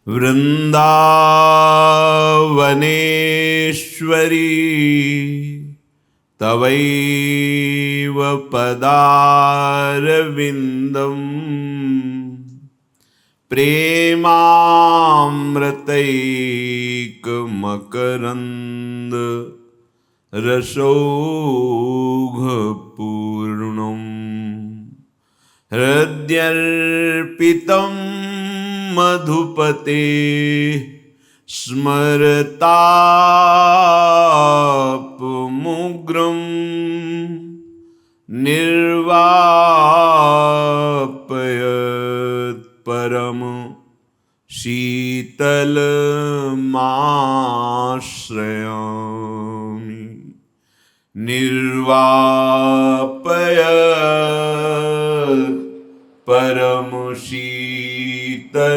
वृन्दावनेश्वरी तवैव पदारविन्दम् प्रेमामृतैकमकरन्द रसौघपूर्णम् हृद्यर्पितं मधुपते स्मरतापमुग्रं निर्वापयत् परम शीतलमाश्रयामि निर्वापयत् परम शीतलमाश्रयामि।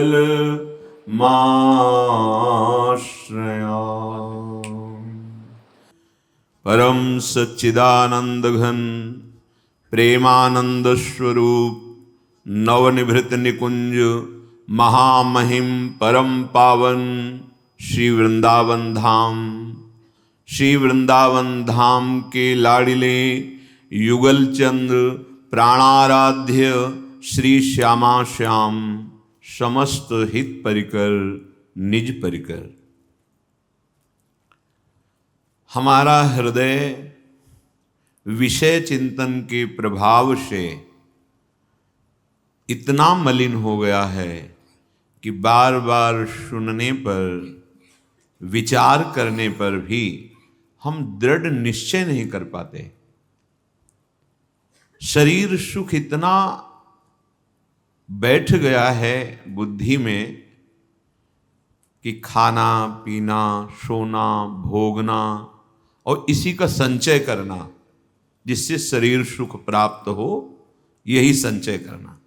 परम सच्चिदानंद घन प्रेमानंद स्वरूप नवनिभृत निकुंज महामहिम परम पावन श्री वृंदावन धाम, श्री वृंदावन धाम के लाडिले युगल चंद्र प्राणाराध्य श्री श्यामा श्याम समस्त हित परिकर निज परिकर। हमारा हृदय विषय चिंतन के प्रभाव से इतना मलिन हो गया है कि बार बार सुनने पर, विचार करने पर भी हम दृढ़ निश्चय नहीं कर पाते। शरीर सुख इतना बैठ गया है बुद्धि में कि खाना पीना सोना भोगना और इसी का संचय करना, जिससे शरीर सुख प्राप्त हो, यही संचय करना,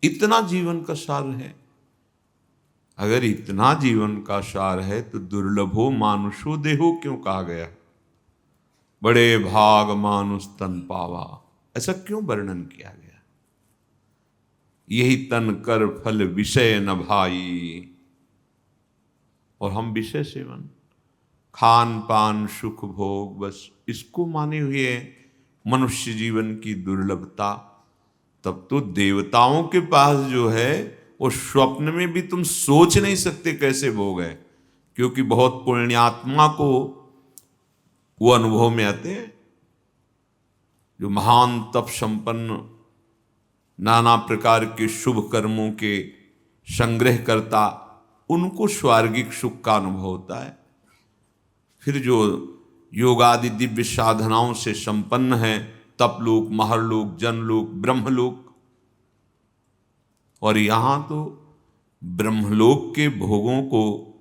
इतना जीवन का सार है। अगर इतना जीवन का सार है तो दुर्लभो मानुषो देहो क्यों कहा गया? बड़े भाग मानुष तन पावा, ऐसा क्यों वर्णन किया गया? यही तन कर फल विषय न भाई। और हम विषय सेवन, खान पान सुख भोग, बस इसको माने हुए मनुष्य जीवन की दुर्लभता। तब तो देवताओं के पास जो है वो स्वप्न में भी तुम सोच नहीं सकते कैसे भोग है, क्योंकि बहुत पुण्यात्मा को वो अनुभव में आते हैं। जो महान तप संपन्न, नाना प्रकार के शुभ कर्मों के संग्रह करता, उनको स्वर्गिक सुख का अनुभव होता है। फिर जो योगादि दिव्य साधनाओं से संपन्न है, तपलोक, महरलोक, जनलोक, ब्रह्मलोक, और यहाँ तो ब्रह्मलोक के भोगों को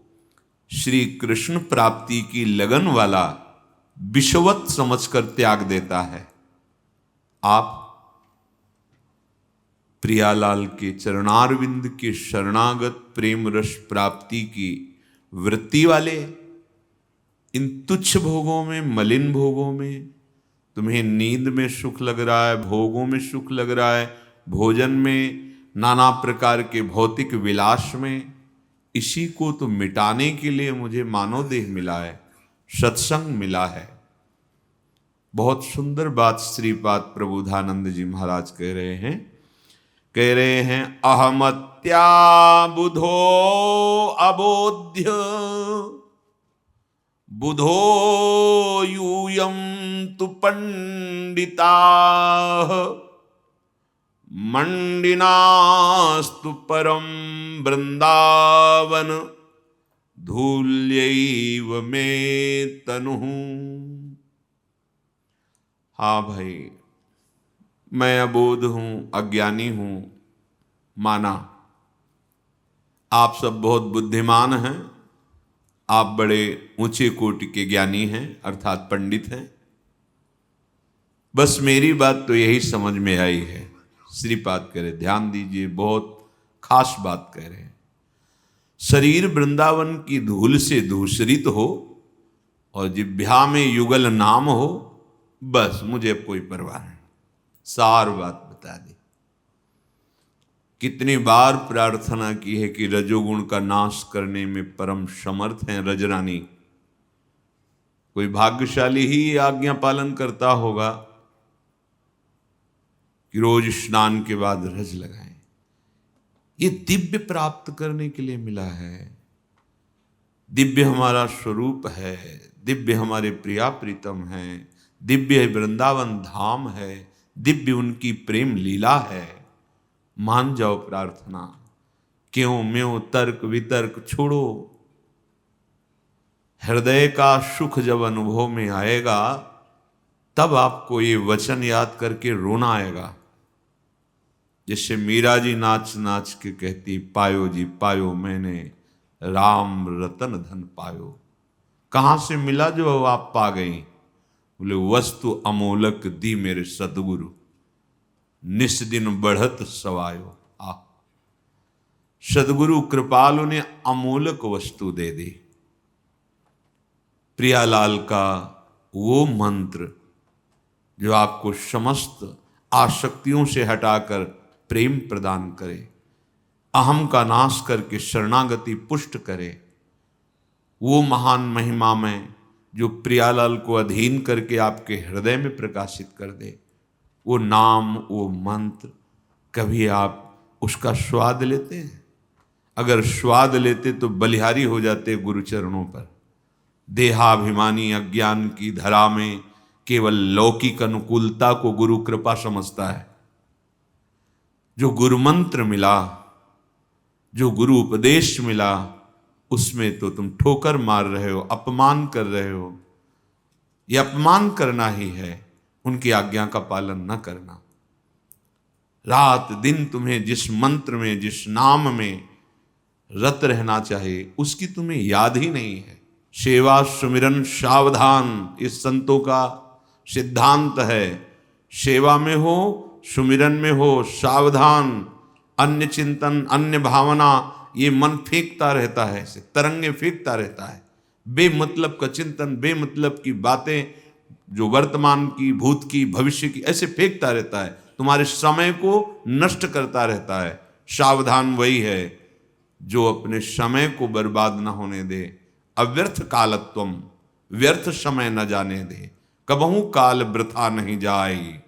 श्री कृष्ण प्राप्ति की लगन वाला विषवत समझकर त्याग देता है। आप प्रियालाल के चरणारविंद के शरणागत प्रेम रस प्राप्ति की वृत्ति वाले इन तुच्छ भोगों में, मलिन भोगों में, तुम्हें नींद में सुख लग रहा है, भोगों में सुख लग रहा है, भोजन में, नाना प्रकार के भौतिक विलास में, इसी को तो मिटाने के लिए मुझे मानव देह मिला है, सत्संग मिला है। बहुत सुंदर बात श्रीपाद प्रबोधानंद जी महाराज कह रहे हैं अहमत्या बुधो अबोध्य बुधो यूयं तु पंडिता मंडिनास्तु परम वृंदावन धूल्यैव मे तनुः। हाँ भाई, मैं अबोध हूँ, अज्ञानी हूँ, माना। आप सब बहुत बुद्धिमान हैं, आप बड़े ऊंचे कोटि के ज्ञानी हैं, अर्थात पंडित हैं। बस मेरी बात तो यही समझ में आई है। श्रीपाद कह रहे, ध्यान दीजिए, बहुत खास बात कह रहे हैं। शरीर वृंदावन की धूल से धूसरित हो और जिह्वा में युगल नाम हो, बस मुझे अब कोई परवाह नहीं। सार बात बता दी। कितनी बार प्रार्थना की है कि रजोगुण का नाश करने में परम समर्थ हैं रजरानी। कोई भाग्यशाली ही ये आज्ञा पालन करता होगा कि रोज स्नान के बाद रज लगाएं। ये दिव्य प्राप्त करने के लिए मिला है। दिव्य हमारा स्वरूप है, दिव्य हमारे प्रिया प्रीतम है, दिव्य वृंदावन धाम है, दिव्य उनकी प्रेम लीला है। मान जाओ प्रार्थना, क्यों म्यों तर्क वितर्क छोड़ो। हृदय का सुख जब अनुभव में आएगा तब आपको ये वचन याद करके रोना आएगा। जिससे मीरा जी नाच नाच के कहती, पायो जी पायो मैंने राम रतन धन पायो। कहाँ से मिला जो आप पा गई? बोले वस्तु अमोलक दी मेरे सदगुरु, निस दिन बढ़त सवायो। आ सदगुरु कृपालु ने अमोलक वस्तु दे दी। प्रियालाल का वो मंत्र जो आपको समस्त आसक्तियों से हटाकर प्रेम प्रदान करे, अहम का नाश करके शरणागति पुष्ट करे, वो महान महिमा में जो प्रियालाल को अधीन करके आपके हृदय में प्रकाशित कर दे, वो नाम, वो मंत्र, कभी आप उसका स्वाद लेते हैं? अगर स्वाद लेते तो बलिहारी हो जाते गुरु चरणों पर। देहाभिमानी अज्ञान की धरा में केवल लौकिक अनुकूलता को गुरु कृपा समझता है। जो गुरु मंत्र मिला, जो गुरु उपदेश मिला, उसमें तो तुम ठोकर मार रहे हो, अपमान कर रहे हो। यह अपमान करना ही है, उनकी आज्ञा का पालन न करना। रात दिन तुम्हें जिस मंत्र में, जिस नाम में रत रहना चाहिए, उसकी तुम्हें याद ही नहीं है। सेवा सुमिरन सावधान, इस संतों का सिद्धांत है। सेवा में हो, सुमिरन में हो, सावधान। अन्य चिंतन, अन्य भावना, ये मन फेंकता रहता है, ऐसे तरंगे फेंकता रहता है। बेमतलब का चिंतन, बेमतलब की बातें, जो वर्तमान की, भूत की, भविष्य की, ऐसे फेंकता रहता है, तुम्हारे समय को नष्ट करता रहता है। सावधान वही है जो अपने समय को बर्बाद न होने दे। अव्यर्थ कालत्वम, व्यर्थ समय न जाने दे। कबहू काल वृथा नहीं जाए।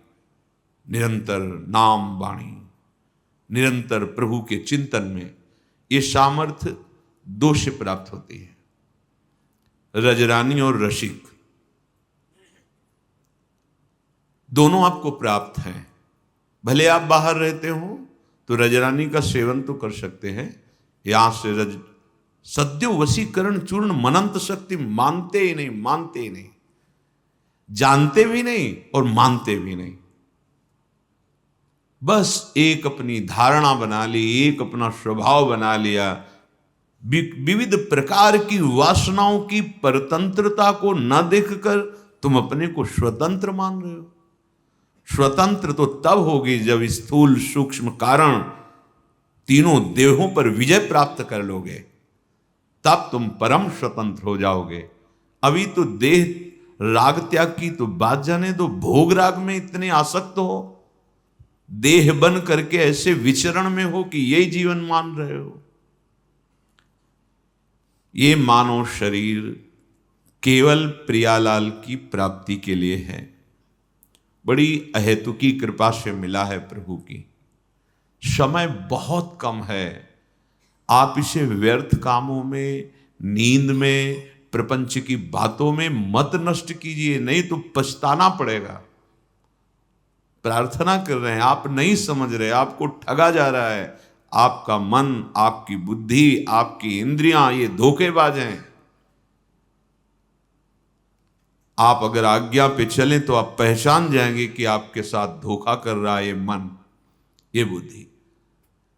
निरंतर नाम वाणी, निरंतर प्रभु के चिंतन में ये सामर्थ्य दो से प्राप्त होती है, रजरानी और रसिक। दोनों आपको प्राप्त हैं। भले आप बाहर रहते हो तो रजरानी का सेवन तो कर सकते हैं। यहां से रज सद्यो वशीकरण चूर्ण मनंत शक्ति, मानते ही नहीं, मानते ही नहीं, जानते भी नहीं और मानते भी नहीं। बस एक अपनी धारणा बना ली, एक अपना स्वभाव बना लिया। विविध प्रकार की वासनाओं की परतंत्रता को न देखकर तुम अपने को स्वतंत्र मान रहे हो। स्वतंत्र तो तब होगी जब स्थूल सूक्ष्म कारण तीनों देहों पर विजय प्राप्त कर लोगे, तब तुम परम स्वतंत्र हो जाओगे। अभी तो देह राग त्याग की तो बात जाने दो, भोग राग में इतने आसक्त हो, देह बन करके ऐसे विचरण में हो कि यही जीवन मान रहे हो। ये मानव शरीर केवल प्रियालाल की प्राप्ति के लिए है। बड़ी अहेतुकी कृपा से मिला है प्रभु की। समय बहुत कम है। आप इसे व्यर्थ कामों में, नींद में, प्रपंच की बातों में मत नष्ट कीजिए, नहीं तो पछताना पड़ेगा। प्रार्थना कर रहे हैं, आप नहीं समझ रहे, आपको ठगा जा रहा है। आपका मन, आपकी बुद्धि, आपकी इंद्रियां ये धोखेबाज हैं। आप अगर आज्ञा पे चलें तो आप पहचान जाएंगे कि आपके साथ धोखा कर रहा है ये मन, ये बुद्धि।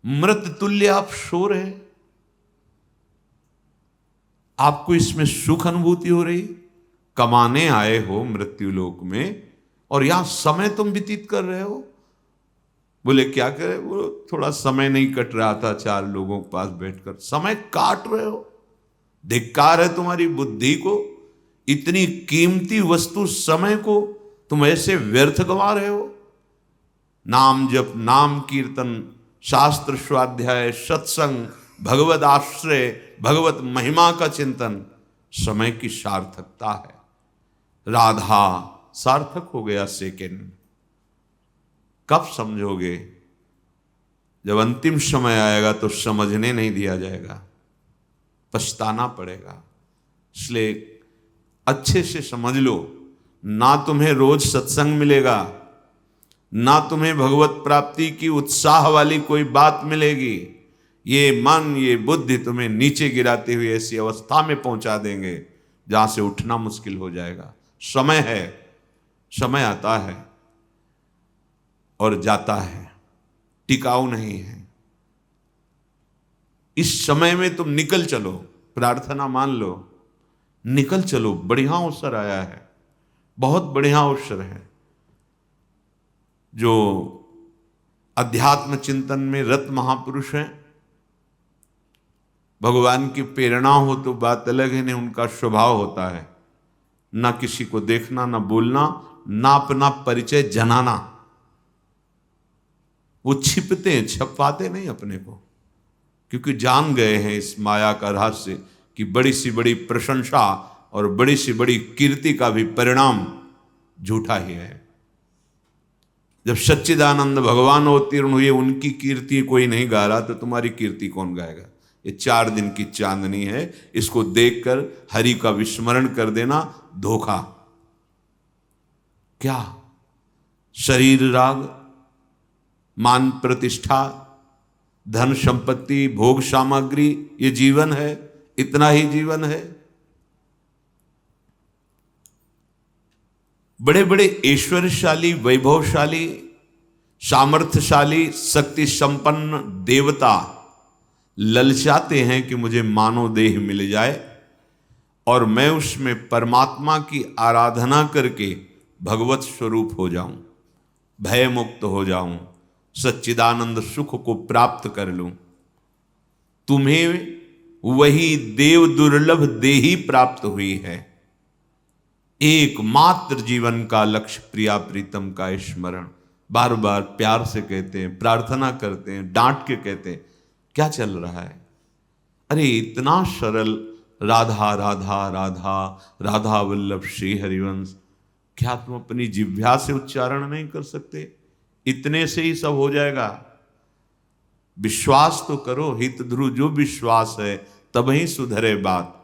मृत तुल्य आप सो रहे, आपको इसमें सुख अनुभूति हो रही। कमाने आए हो मृत्यु लोक में और यहां समय तुम व्यतीत कर रहे हो। बोले क्या करे? वो थोड़ा समय नहीं कट रहा था, चार लोगों के पास बैठकर समय काट रहे हो। धिक्कार है तुम्हारी बुद्धि को। इतनी कीमती वस्तु समय को तुम ऐसे व्यर्थ गंवा रहे हो। नाम जप, नाम कीर्तन, शास्त्र स्वाध्याय, सत्संग, भगवत आश्रय, भगवत महिमा का चिंतन समय की सार्थकता है। राधा सार्थक हो गया सेकंड। कब समझोगे? जब अंतिम समय आएगा तो समझने नहीं दिया जाएगा, पछताना पड़ेगा। इसलिए अच्छे से समझ लो, ना तुम्हें रोज सत्संग मिलेगा, ना तुम्हें भगवत प्राप्ति की उत्साह वाली कोई बात मिलेगी। ये मन, ये बुद्धि तुम्हें नीचे गिराते हुए ऐसी अवस्था में पहुंचा देंगे जहां से उठना मुश्किल हो जाएगा। समय है, समय आता है और जाता है, टिकाऊ नहीं है। इस समय में तुम निकल चलो, प्रार्थना मान लो, निकल चलो। बढ़िया अवसर आया है, बहुत बढ़िया अवसर है। जो अध्यात्म चिंतन में रत महापुरुष हैं, भगवान की प्रेरणा हो तो बात अलग है, नहीं उनका स्वभाव होता है ना किसी को देखना, ना बोलना, ना अपना परिचय जनाना। वो छिपते हैं, छपाते नहीं अपने को, क्योंकि जान गए हैं इस माया का रहस्य कि बड़ी सी बड़ी प्रशंसा और बड़ी सी बड़ी कीर्ति का भी परिणाम झूठा ही है। जब सच्चिदानंद भगवान अवतीर्ण हुए, उनकी कीर्ति कोई नहीं गा रहा, तो तुम्हारी कीर्ति कौन गाएगा? ये 4 दिन की चांदनी है, इसको देखकर हरि का विस्मरण कर देना धोखा। क्या शरीर राग, मान प्रतिष्ठा, धन संपत्ति, भोग सामग्री, ये जीवन है? इतना ही जीवन है? बड़े बड़े ऐश्वर्यशाली, वैभवशाली, सामर्थ्यशाली, शक्ति संपन्न देवता ललचाते हैं कि मुझे मानव देह मिल जाए और मैं उसमें परमात्मा की आराधना करके भगवत स्वरूप हो जाऊं, भय मुक्त हो जाऊं, सच्चिदानंद सुख को प्राप्त कर लूं। तुम्हें वही देव दुर्लभ देही प्राप्त हुई है। एकमात्र जीवन का लक्ष्य प्रिया प्रीतम का स्मरण। बार बार प्यार से कहते हैं, प्रार्थना करते हैं, डांट के कहते हैं, क्या चल रहा है? अरे इतना सरल, राधा राधा राधा, राधा वल्लभ श्री हरिवंश, क्या तुम अपनी जिह्वा से उच्चारण नहीं कर सकते? इतने से ही सब हो जाएगा। विश्वास तो करो, हित ध्रुव जो विश्वास है तब ही सुधरे बात।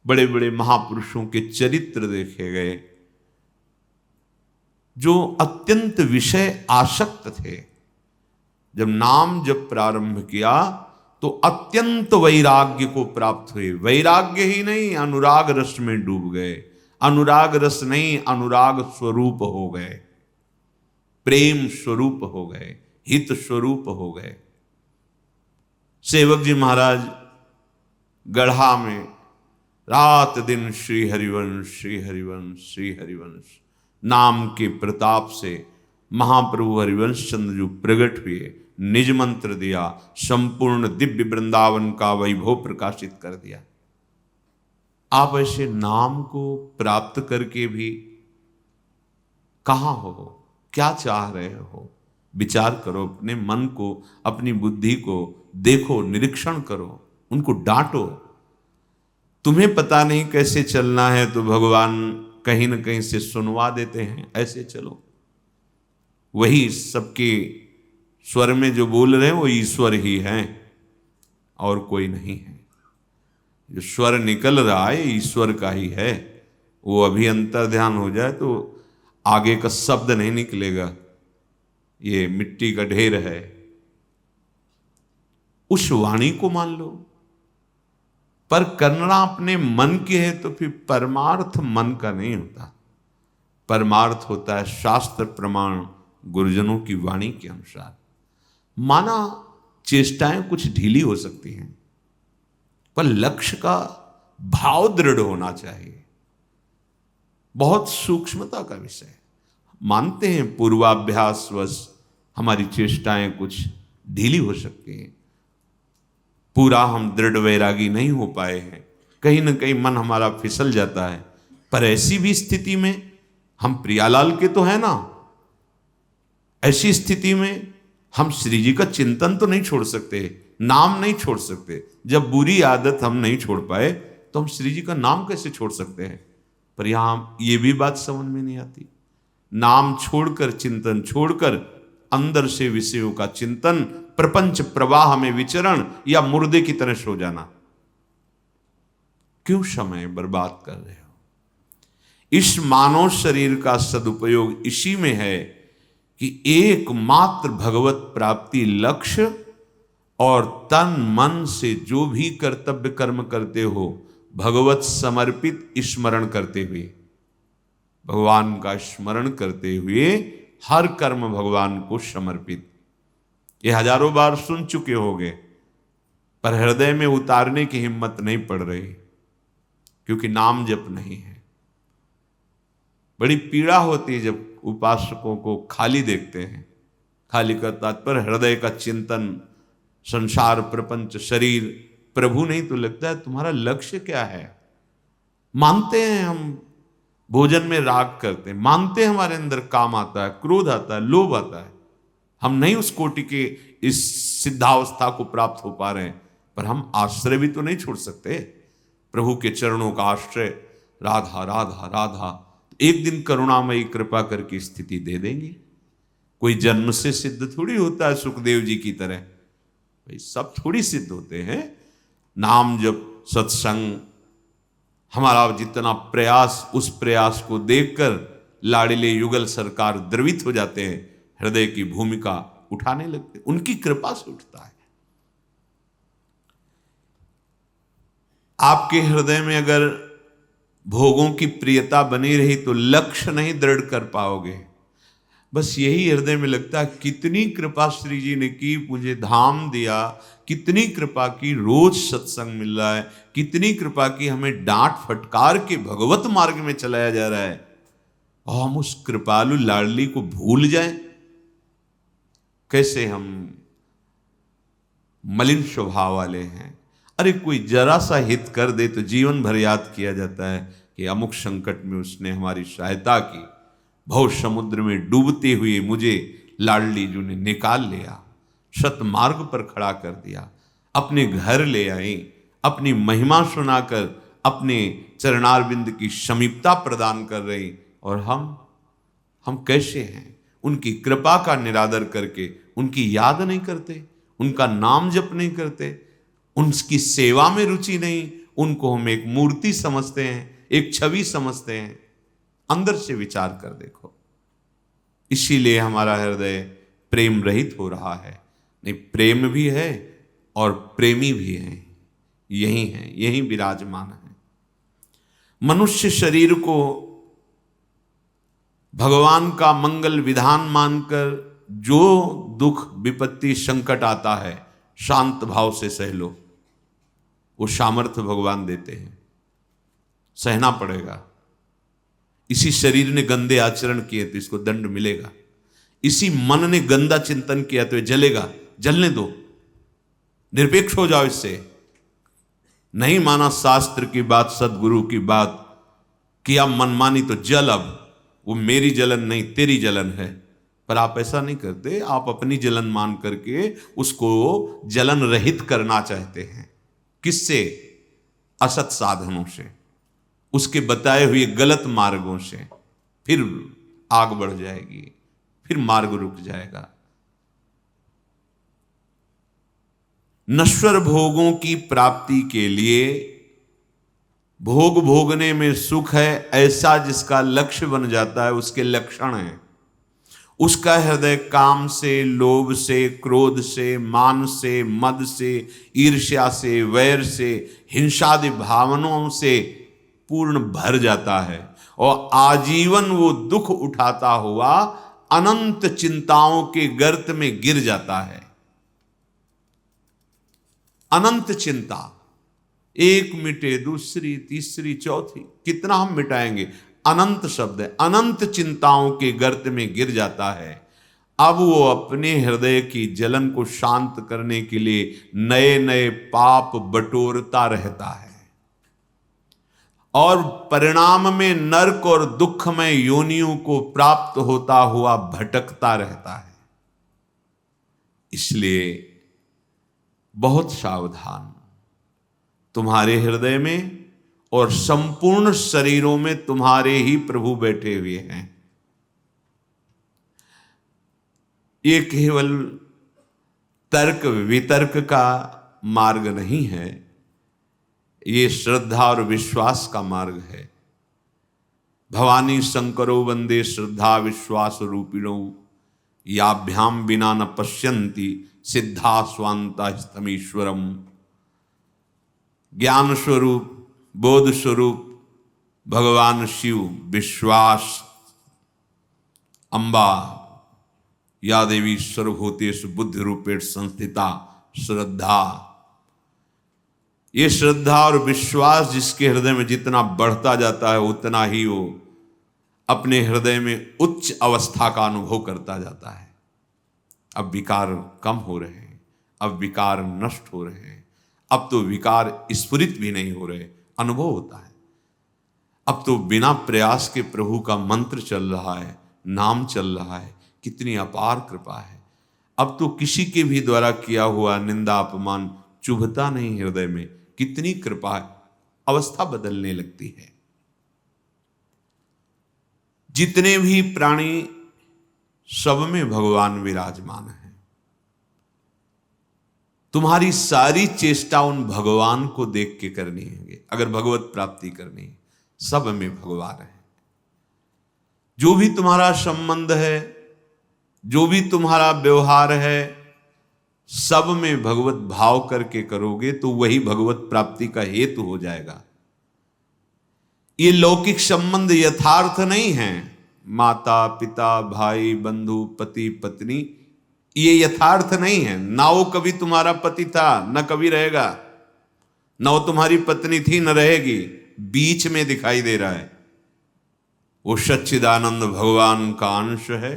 बड़े बड़े महापुरुषों के चरित्र देखे गए जो अत्यंत विषय आसक्त थे। जब नाम जब प्रारंभ किया तो अत्यंत वैराग्य को प्राप्त हुए। वैराग्य ही नहीं, अनुराग रस में डूब गए। अनुराग रस नहीं, अनुराग स्वरूप हो गए, प्रेम स्वरूप हो गए, हित स्वरूप हो गए। सेवक जी महाराज गढ़ा में रात दिन श्री हरिवंश श्री हरिवंश श्री हरिवंश नाम के प्रताप से महाप्रभु हरिवंश चंद्र जो प्रकट हुए, निज मंत्र दिया, संपूर्ण दिव्य वृंदावन का वैभव प्रकाशित कर दिया। आप ऐसे नाम को प्राप्त करके भी कहाँ हो? क्या चाह रहे हो? विचार करो, अपने मन को, अपनी बुद्धि को देखो, निरीक्षण करो, उनको डांटो। तुम्हें पता नहीं कैसे चलना है तो भगवान कहीं न कहीं से सुनवा देते हैं, ऐसे चलो। वही सबके स्वर में जो बोल रहे हैं वो ईश्वर ही हैं और कोई नहीं है। जो स्वर निकल रहा है ईश्वर का ही है। वो अभी अंतर ध्यान हो जाए तो आगे का शब्द नहीं निकलेगा, ये मिट्टी का ढेर है। उस वाणी को मान लो। पर करना अपने मन के है तो फिर परमार्थ मन का नहीं होता। परमार्थ होता है शास्त्र प्रमाण, गुरुजनों की वाणी के अनुसार। माना चेष्टाएं कुछ ढीली हो सकती हैं, पर लक्ष्य का भाव दृढ़ होना चाहिए। बहुत सूक्ष्मता का विषय। मानते हैं पूर्वाभ्यासवश हमारी चेष्टाएं कुछ ढीली हो सकती हैं, पूरा हम दृढ़ वैरागी नहीं हो पाए हैं, कहीं ना कहीं मन हमारा फिसल जाता है। पर ऐसी भी स्थिति में हम प्रियालाल के तो है ना, ऐसी स्थिति में हम श्री जी का चिंतन तो नहीं छोड़ सकते, नाम नहीं छोड़ सकते। जब बुरी आदत हम नहीं छोड़ पाए तो हम श्री जी का नाम कैसे छोड़ सकते हैं? पर यहां ये भी बात समझ में नहीं आती। नाम छोड़कर, चिंतन छोड़कर, अंदर से विषयों का चिंतन, प्रपंच प्रवाह में विचरण या मुर्दे की तरह सो जाना, क्यों समय बर्बाद कर रहे हो? इस मानव शरीर का सदुपयोग इसी में है कि एकमात्र भगवत प्राप्ति लक्ष्य और तन मन से जो भी कर्तव्य कर्म करते हो, भगवत समर्पित स्मरण करते हुए, भगवान का स्मरण करते हुए हर कर्म भगवान को समर्पित। ये हजारों बार सुन चुके होंगे, पर हृदय में उतारने की हिम्मत नहीं पड़ रही, क्योंकि नाम जप नहीं है। बड़ी पीड़ा होती है जब उपासकों को खाली देखते हैं। खाली का तात्पर्य हृदय का चिंतन, संसार, प्रपंच, शरीर, प्रभु नहीं। तो लगता है तुम्हारा लक्ष्य क्या है? मानते हैं हम भोजन में राग करते हैं, मानते हैं हमारे अंदर काम आता है, क्रोध आता है, लोभ आता है, हम नहीं उस कोटि के इस सिद्धावस्था को प्राप्त हो पा रहे हैं, पर हम आश्रय भी तो नहीं छोड़ सकते। प्रभु के चरणों का आश्रय, राधा राधा राधा। एक दिन करुणामयी कृपा करके स्थिति दे देंगे। कोई जन्म से सिद्ध थोड़ी होता है सुखदेव जी की तरह, भाई सब थोड़ी सिद्ध होते हैं। नाम जप, सत्संग, हमारा जितना प्रयास, उस प्रयास को देखकर लाडिले युगल सरकार द्रवित हो जाते हैं, हृदय की भूमिका उठाने लगते, उनकी कृपा से उठता है। आपके हृदय में अगर भोगों की प्रियता बनी रही तो लक्ष्य नहीं दृढ़ कर पाओगे। बस यही हृदय में लगता है कितनी कृपा श्री जी ने की, मुझे धाम दिया, कितनी कृपा की, रोज सत्संग मिल रहा है, कितनी कृपा की, हमें डांट फटकार के भगवत मार्ग में चलाया जा रहा है, और हम उस कृपालु लाडली को भूल जाएं। कैसे हम मलिन स्वभाव वाले हैं। अरे कोई जरा सा हित कर दे तो जीवन भर याद किया जाता है कि अमुक संकट में उसने हमारी सहायता की, भव समुद्र में डूबते हुए मुझे लाडली जी ने निकाल लिया, सतमार्ग पर खड़ा कर दिया, अपने घर ले आई, अपनी महिमा सुनाकर अपने चरणारविंद की समीपता प्रदान कर रही। और हम कैसे हैं? उनकी कृपा का निरादर करके उनकी याद नहीं करते, उनका नाम जप नहीं करते, उनकी सेवा में रुचि नहीं, उनको हम एक मूर्ति समझते हैं, एक छवि समझते हैं। अंदर से विचार कर देखो। इसीलिए हमारा हृदय प्रेम रहित हो रहा है। नहीं, प्रेम भी है और प्रेमी भी है, यही है, यही विराजमान है। मनुष्य शरीर को भगवान का मंगल विधान मानकर जो दुख, विपत्ति, संकट आता है, शांत भाव से सह लो। वो सामर्थ्य भगवान देते हैं, सहना पड़ेगा। इसी शरीर ने गंदे आचरण किए तो इसको दंड मिलेगा। इसी मन ने गंदा चिंतन किया तो ये जलेगा, जलने दो, निरपेक्ष हो जाओ इससे। नहीं माना शास्त्र की बात, सदगुरु की बात, किया मनमानी तो जल। अब वो मेरी जलन नहीं, तेरी जलन है। पर आप ऐसा नहीं करते, आप अपनी जलन मान करके उसको जलन रहित करना चाहते हैं। किससे? असत साधनों से, उसके बताए हुए गलत मार्गों से। फिर आग बढ़ जाएगी, फिर मार्ग रुक जाएगा। नश्वर भोगों की प्राप्ति के लिए भोग भोगने में सुख है, ऐसा जिसका लक्ष्य बन जाता है, उसके लक्षण हैं। उसका हृदय काम से, लोभ से, क्रोध से, मान से, मद से, ईर्ष्या से, वैर से, हिंसादि भावनाओं से पूर्ण भर जाता है और आजीवन वो दुख उठाता हुआ अनंत चिंताओं के गर्त में गिर जाता है। अनंत चिंता, एक मिटे, दूसरी, तीसरी, चौथी, कितना हम मिटाएंगे? अनंत शब्द है। अनंत चिंताओं के गर्त में गिर जाता है। अब वो अपने हृदय की जलन को शांत करने के लिए नए नए पाप बटोरता रहता है और परिणाम में नरक और दुखमय योनियों को प्राप्त होता हुआ भटकता रहता है। इसलिए बहुत सावधान, तुम्हारे हृदय में और संपूर्ण शरीरों में तुम्हारे ही प्रभु बैठे हुए हैं। ये केवल तर्क वितर्क का मार्ग नहीं है, ये श्रद्धा और विश्वास का मार्ग है। भवानी शंकरो वंदे श्रद्धा विश्वास रूपिणो, याभ्याम बिना न पश्यन्ति सिद्धा स्वांता स्तमीश्वरम। ज्ञान स्वरूप बोध स्वरूप भगवान शिव, विश्वास अम्बा या देवी सर्वभूतेषु बुद्धि रूपेण संस्थिता श्रद्धा। ये श्रद्धा और विश्वास जिसके हृदय में जितना बढ़ता जाता है उतना ही वो अपने हृदय में उच्च अवस्था का अनुभव करता जाता है। अब विकार कम हो रहे हैं, अब विकार नष्ट हो रहे हैं, अब तो विकार स्फुरित भी नहीं हो रहे, अनुभव होता है। अब तो बिना प्रयास के प्रभु का मंत्र चल रहा है, नाम चल रहा है। कितनी अपार कृपा है। अब तो किसी के भी द्वारा किया हुआ निंदा अपमान चुभता नहीं हृदय में। कितनी कृपा है, अवस्था बदलने लगती है। जितने भी प्राणी सब में भगवान विराजमान है। तुम्हारी सारी चेष्टा उन भगवान को देख के करनी है। अगर भगवत प्राप्ति करनी है, सब में भगवान है। जो भी तुम्हारा संबंध है, जो भी तुम्हारा व्यवहार है, सब में भगवत भाव करके करोगे तो वही भगवत प्राप्ति का हेतु हो जाएगा। ये लौकिक संबंध यथार्थ नहीं है। माता पिता भाई बंधु पति पत्नी, ये यथार्थ नहीं है। ना वो कभी तुम्हारा पति था न कभी रहेगा, ना वो तुम्हारी पत्नी थी न रहेगी, बीच में दिखाई दे रहा है। वो सच्चिदानंद भगवान का अंश है,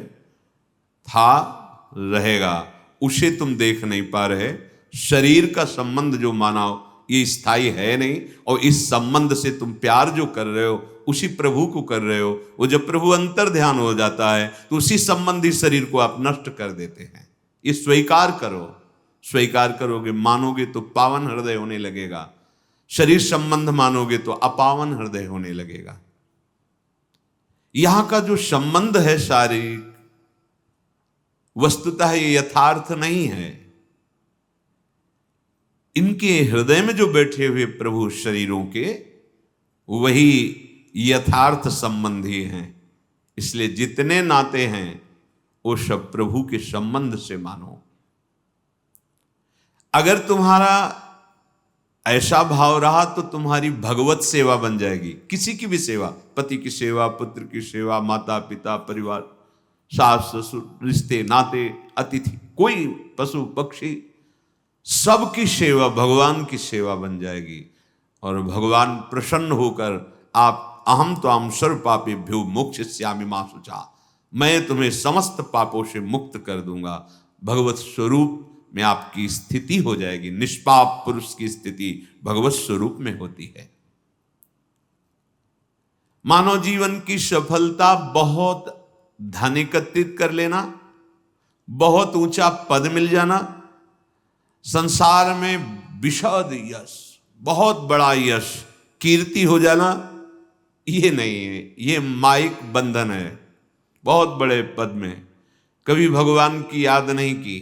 था, रहेगा, उसे तुम देख नहीं पा रहे। शरीर का संबंध जो माना ये स्थायी है नहीं, और इस संबंध से तुम प्यार जो कर रहे हो उसी प्रभु को कर रहे हो। वो जब प्रभु अंतर ध्यान हो जाता है तो उसी संबंधी शरीर को आप नष्ट कर देते हैं। ये स्वीकार करो। स्वीकार करोगे, मानोगे तो पावन हृदय होने लगेगा। शरीर संबंध मानोगे तो अपावन हृदय होने लगेगा। यहां का जो संबंध है शारीरिक, वस्तुतः ये यथार्थ नहीं है। इनके हृदय में जो बैठे हुए प्रभु शरीरों के, वही यथार्थ संबंधी हैं। इसलिए जितने नाते हैं वो सब प्रभु के संबंध से मानो। अगर तुम्हारा ऐसा भाव रहा तो तुम्हारी भगवत सेवा बन जाएगी। किसी की भी सेवा, पति की सेवा, पुत्र की सेवा, माता पिता परिवार, सास ससुर, रिश्ते नाते, अतिथि, कोई पशु पक्षी, सबकी सेवा भगवान की सेवा बन जाएगी। और भगवान प्रसन्न होकर आप अहम तो हम सर्व पापेभ्यो मोक्षयिष्यामि मा शुचा, मैं तुम्हें समस्त पापों से मुक्त कर दूंगा। भगवत स्वरूप में आपकी स्थिति हो जाएगी। निष्पाप पुरुष की स्थिति भगवत स्वरूप में होती है। मानव जीवन की सफलता बहुत धन एकत्रित कर लेना, बहुत ऊंचा पद मिल जाना, संसार में विशद यश, बहुत बड़ा यश, कीर्ति हो जाना, ये नहीं है। ये माइक बंधन है। बहुत बड़े पद में कभी भगवान की याद नहीं की,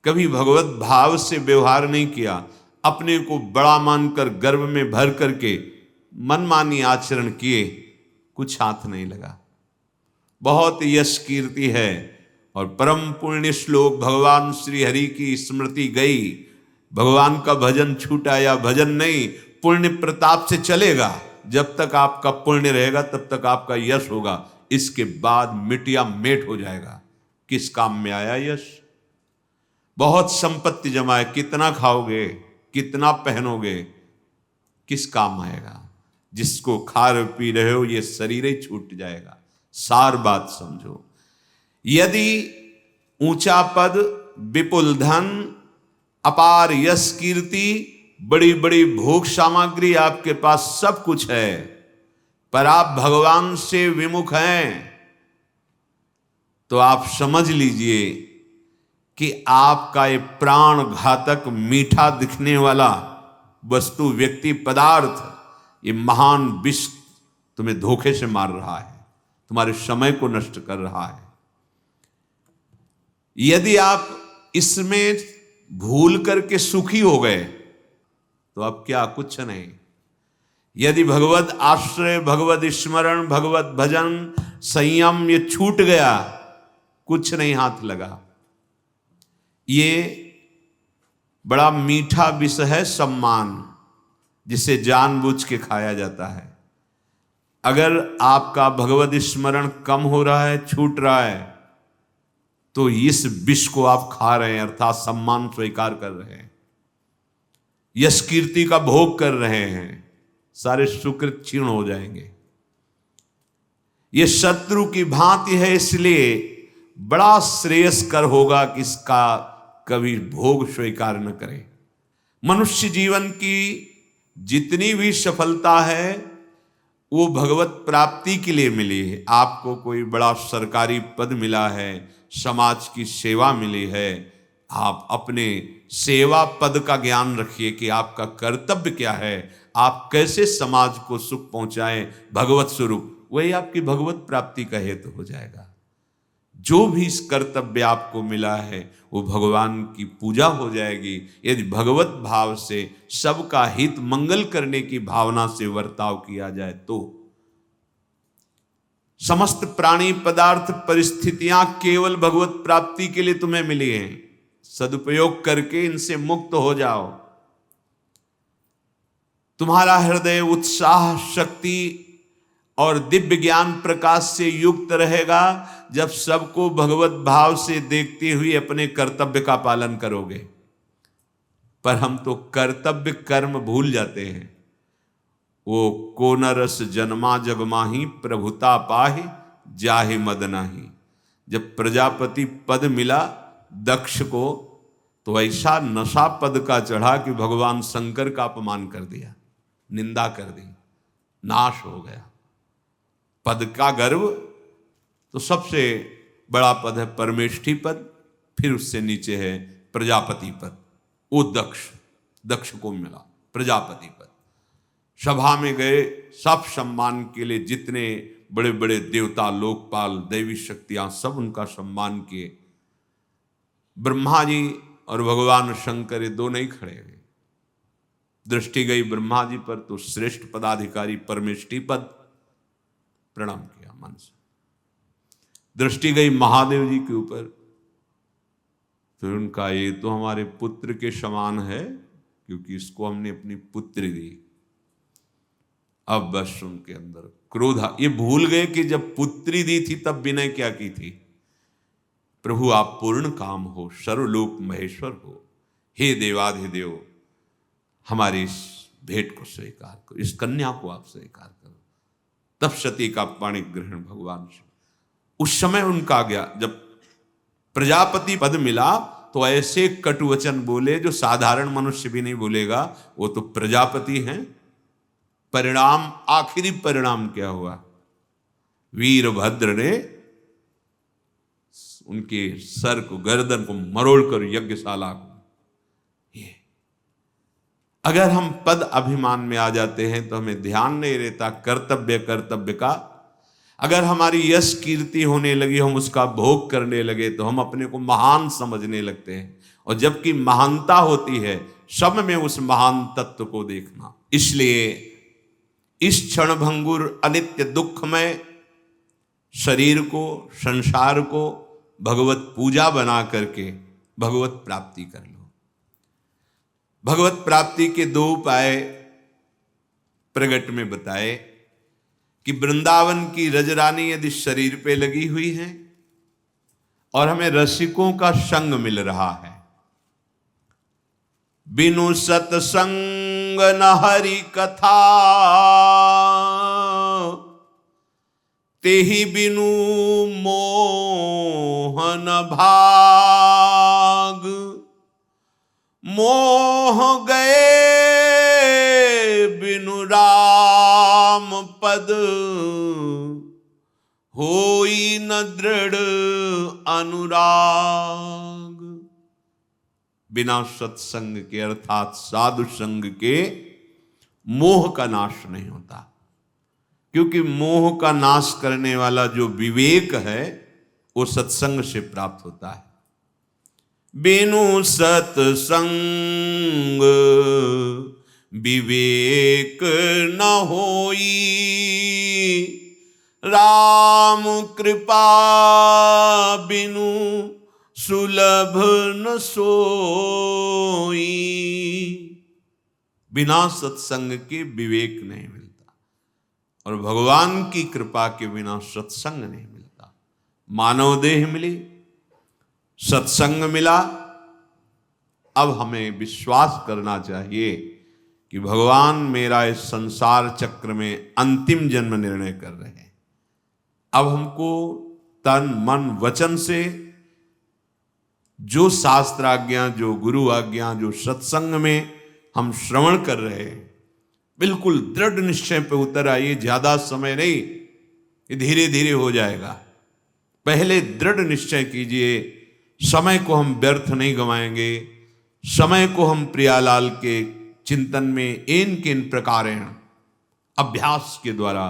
कभी भगवत भाव से व्यवहार नहीं किया, अपने को बड़ा मानकर गर्भ में भर करके मनमानी आचरण किए, कुछ हाथ नहीं लगा। बहुत यश कीर्ति है और परम पुण्य श्लोक भगवान श्री हरि की स्मृति गई, भगवान का भजन छूटा या भजन नहीं, पुण्य प्रताप से चलेगा। जब तक आपका पुण्य रहेगा तब तक आपका यश होगा। इसके बाद मिटिया मेट हो जाएगा। किस काम में आया यश? बहुत संपत्ति जमाए, कितना खाओगे, कितना पहनोगे, किस काम आएगा? जिसको खा रहे पी रहे हो ये शरीर ही छूट जाएगा। सार बात समझो। यदि ऊंचा पद, विपुल धन, अपार यश कीर्ति, बड़ी बड़ी भोग सामग्री आपके पास सब कुछ है, पर आप भगवान से विमुख हैं, तो आप समझ लीजिए कि आपका ये प्राण घातक मीठा दिखने वाला वस्तु, व्यक्ति, पदार्थ, ये महान विष तुम्हें धोखे से मार रहा है, तुम्हारे समय को नष्ट कर रहा है। यदि आप इसमें भूल करके सुखी हो गए तो अब क्या, कुछ नहीं। यदि भगवत आश्रय, भगवत स्मरण, भगवत भजन, संयम ये छूट गया, कुछ नहीं हाथ लगा। ये बड़ा मीठा विष है सम्मान, जिसे जानबूझ के खाया जाता है। अगर आपका भगवत स्मरण कम हो रहा है, छूट रहा है, तो इस विष को आप खा रहे हैं, अर्थात सम्मान स्वीकार कर रहे हैं, यश कीर्ति का भोग कर रहे हैं, सारे सुकृत क्षीण हो जाएंगे। ये शत्रु की भांति है, इसलिए बड़ा श्रेयस्कर होगा कि इसका कभी भोग स्वीकार न करें। मनुष्य जीवन की जितनी भी सफलता है वो भगवत प्राप्ति के लिए मिली है। आपको कोई बड़ा सरकारी पद मिला है, समाज की सेवा मिली है, आप अपने सेवा पद का ज्ञान रखिए कि आपका कर्तव्य क्या है, आप कैसे समाज को सुख पहुंचाएं भगवत स्वरूप, वही आपकी भगवत प्राप्ति का हेतु हो जाएगा। जो भी इस कर्तव्य आपको मिला है वो भगवान की पूजा हो जाएगी, यदि भगवत भाव से सबका हित मंगल करने की भावना से वर्ताव किया जाए तो। समस्त प्राणी, पदार्थ, परिस्थितियां केवल भगवत प्राप्ति के लिए तुम्हें मिली हैं। सदुपयोग करके इनसे मुक्त हो जाओ। तुम्हारा हृदय उत्साह, शक्ति और दिव्य ज्ञान प्रकाश से युक्त रहेगा जब सबको भगवत भाव से देखते हुए अपने कर्तव्य का पालन करोगे। पर हम तो कर्तव्य कर्म भूल जाते हैं। वो को न रस जन्मा जग माही, प्रभुता पाहि जाहि मद नाही। जब प्रजापति पद मिला दक्ष को तो ऐसा नशा पद का चढ़ा कि भगवान शंकर का अपमान कर दिया, निंदा कर दी, नाश हो गया। पद का गर्व तो सबसे बड़ा पद है परमेष्ठी पद, फिर उससे नीचे है प्रजापति पद। वो दक्ष को मिला प्रजापति पद। सभा में गए, सब सम्मान के लिए जितने बड़े बड़े देवता, लोकपाल, दैवी शक्तियां, सब उनका सम्मान किए। ब्रह्मा जी और भगवान शंकर ये दो नहीं खड़े हुए। दृष्टि गई ब्रह्मा जी पर तो श्रेष्ठ पदाधिकारी परमेष्ठी पद, प्रणाम किया मन से। दृष्टि गई महादेव जी के ऊपर, फिर उनका ये तो हमारे पुत्र के समान है क्योंकि इसको हमने अपनी पुत्री दी। अब बस उनके अंदर क्रोध, ये भूल गए कि जब पुत्री दी थी तब विनय क्या की थी। प्रभु आप पूर्ण काम हो, सर्वलोक महेश्वर हो, हे देवाधिदेव हमारी इस भेंट को स्वीकार करो, इस कन्या को आप स्वीकार करो। तब सती का पाणी ग्रहण भगवान से। उस समय उनका गया, जब प्रजापति पद मिला तो ऐसे कटुवचन बोले जो साधारण मनुष्य भी नहीं बोलेगा। वो तो प्रजापति हैं। परिणाम, आखिरी परिणाम क्या हुआ? वीरभद्र ने उनके सर को, गर्दन को मरोड़ कर यज्ञशाला को। ये अगर हम पद अभिमान में आ जाते हैं तो हमें ध्यान नहीं रहता कर्तव्य का। अगर हमारी यश कीर्ति होने लगी, हम उसका भोग करने लगे तो हम अपने को महान समझने लगते हैं, और जबकि महानता होती है सब में उस महान तत्व को देखना। इसलिए इस क्षण भंगुर अनित्य दुखमय शरीर को, संसार को भगवत पूजा बना करके भगवत प्राप्ति कर लो। भगवत प्राप्ति के दो उपाय प्रगट में बताए कि वृंदावन की रजरानी यदि शरीर पे लगी हुई है और हमें रसिकों का संग मिल रहा है, बिनु सतसंग न हरि कथा, तेहि बिनु मोहन भाग। मोह गए बिनु राम पद, होई न दृढ़ अनुराग। बिना सत्संग के अर्थात साधु संग के मोह का नाश नहीं होता, क्योंकि मोह का नाश करने वाला जो विवेक है वो सत्संग से प्राप्त होता है। बिनु सत्संग विवेक न होई, राम कृपा बिनु सुलभ न सोई। बिना सत्संग के विवेक नहीं मिलता और भगवान की कृपा के बिना सत्संग नहीं मिलता। मानव देह मिली, सत्संग मिला, अब हमें विश्वास करना चाहिए कि भगवान मेरा इस संसार चक्र में अंतिम जन्म निर्णय कर रहे हैं। अब हमको तन मन वचन से जो शास्त्र आज्ञा, जो गुरु आज्ञा, जो सत्संग में हम श्रवण कर रहे हैं, बिल्कुल दृढ़ निश्चय पे उतर आइए। ज्यादा समय नहीं, ये धीरे धीरे हो जाएगा। पहले दृढ़ निश्चय कीजिए, समय को हम व्यर्थ नहीं गंवाएंगे। समय को हम प्रियालाल के चिंतन में इन किन प्रकारेण अभ्यास के द्वारा,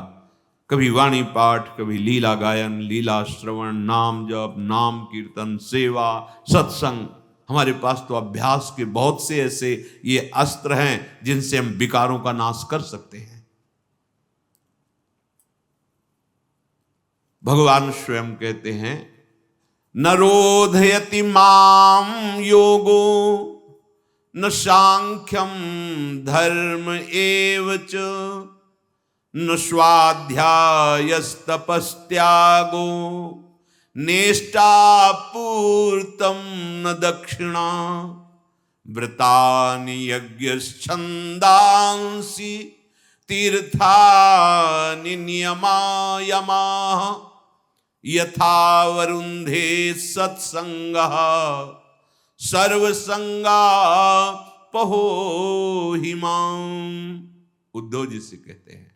कभी वाणी पाठ, कभी लीला गायन, लीला श्रवण, नाम जप, नाम कीर्तन, सेवा, सत्संग, हमारे पास तो अभ्यास के बहुत से ऐसे ये अस्त्र हैं जिनसे हम विकारों का नाश कर सकते हैं। भगवान स्वयं कहते हैं, न रोधयति माम योगो न सांख्यम धर्म एवच न स्वाध्यायस्तपस्त्यागो नेष्टापूर्तम न दक्षिणा व्रतानि यज्ञच्छन्दांसि तीर्थानि नियमायमाः यथा वरुन्धे सत्संगः सर्वसंगा पहोहिमाम्। उद्धव जी से कहते हैं,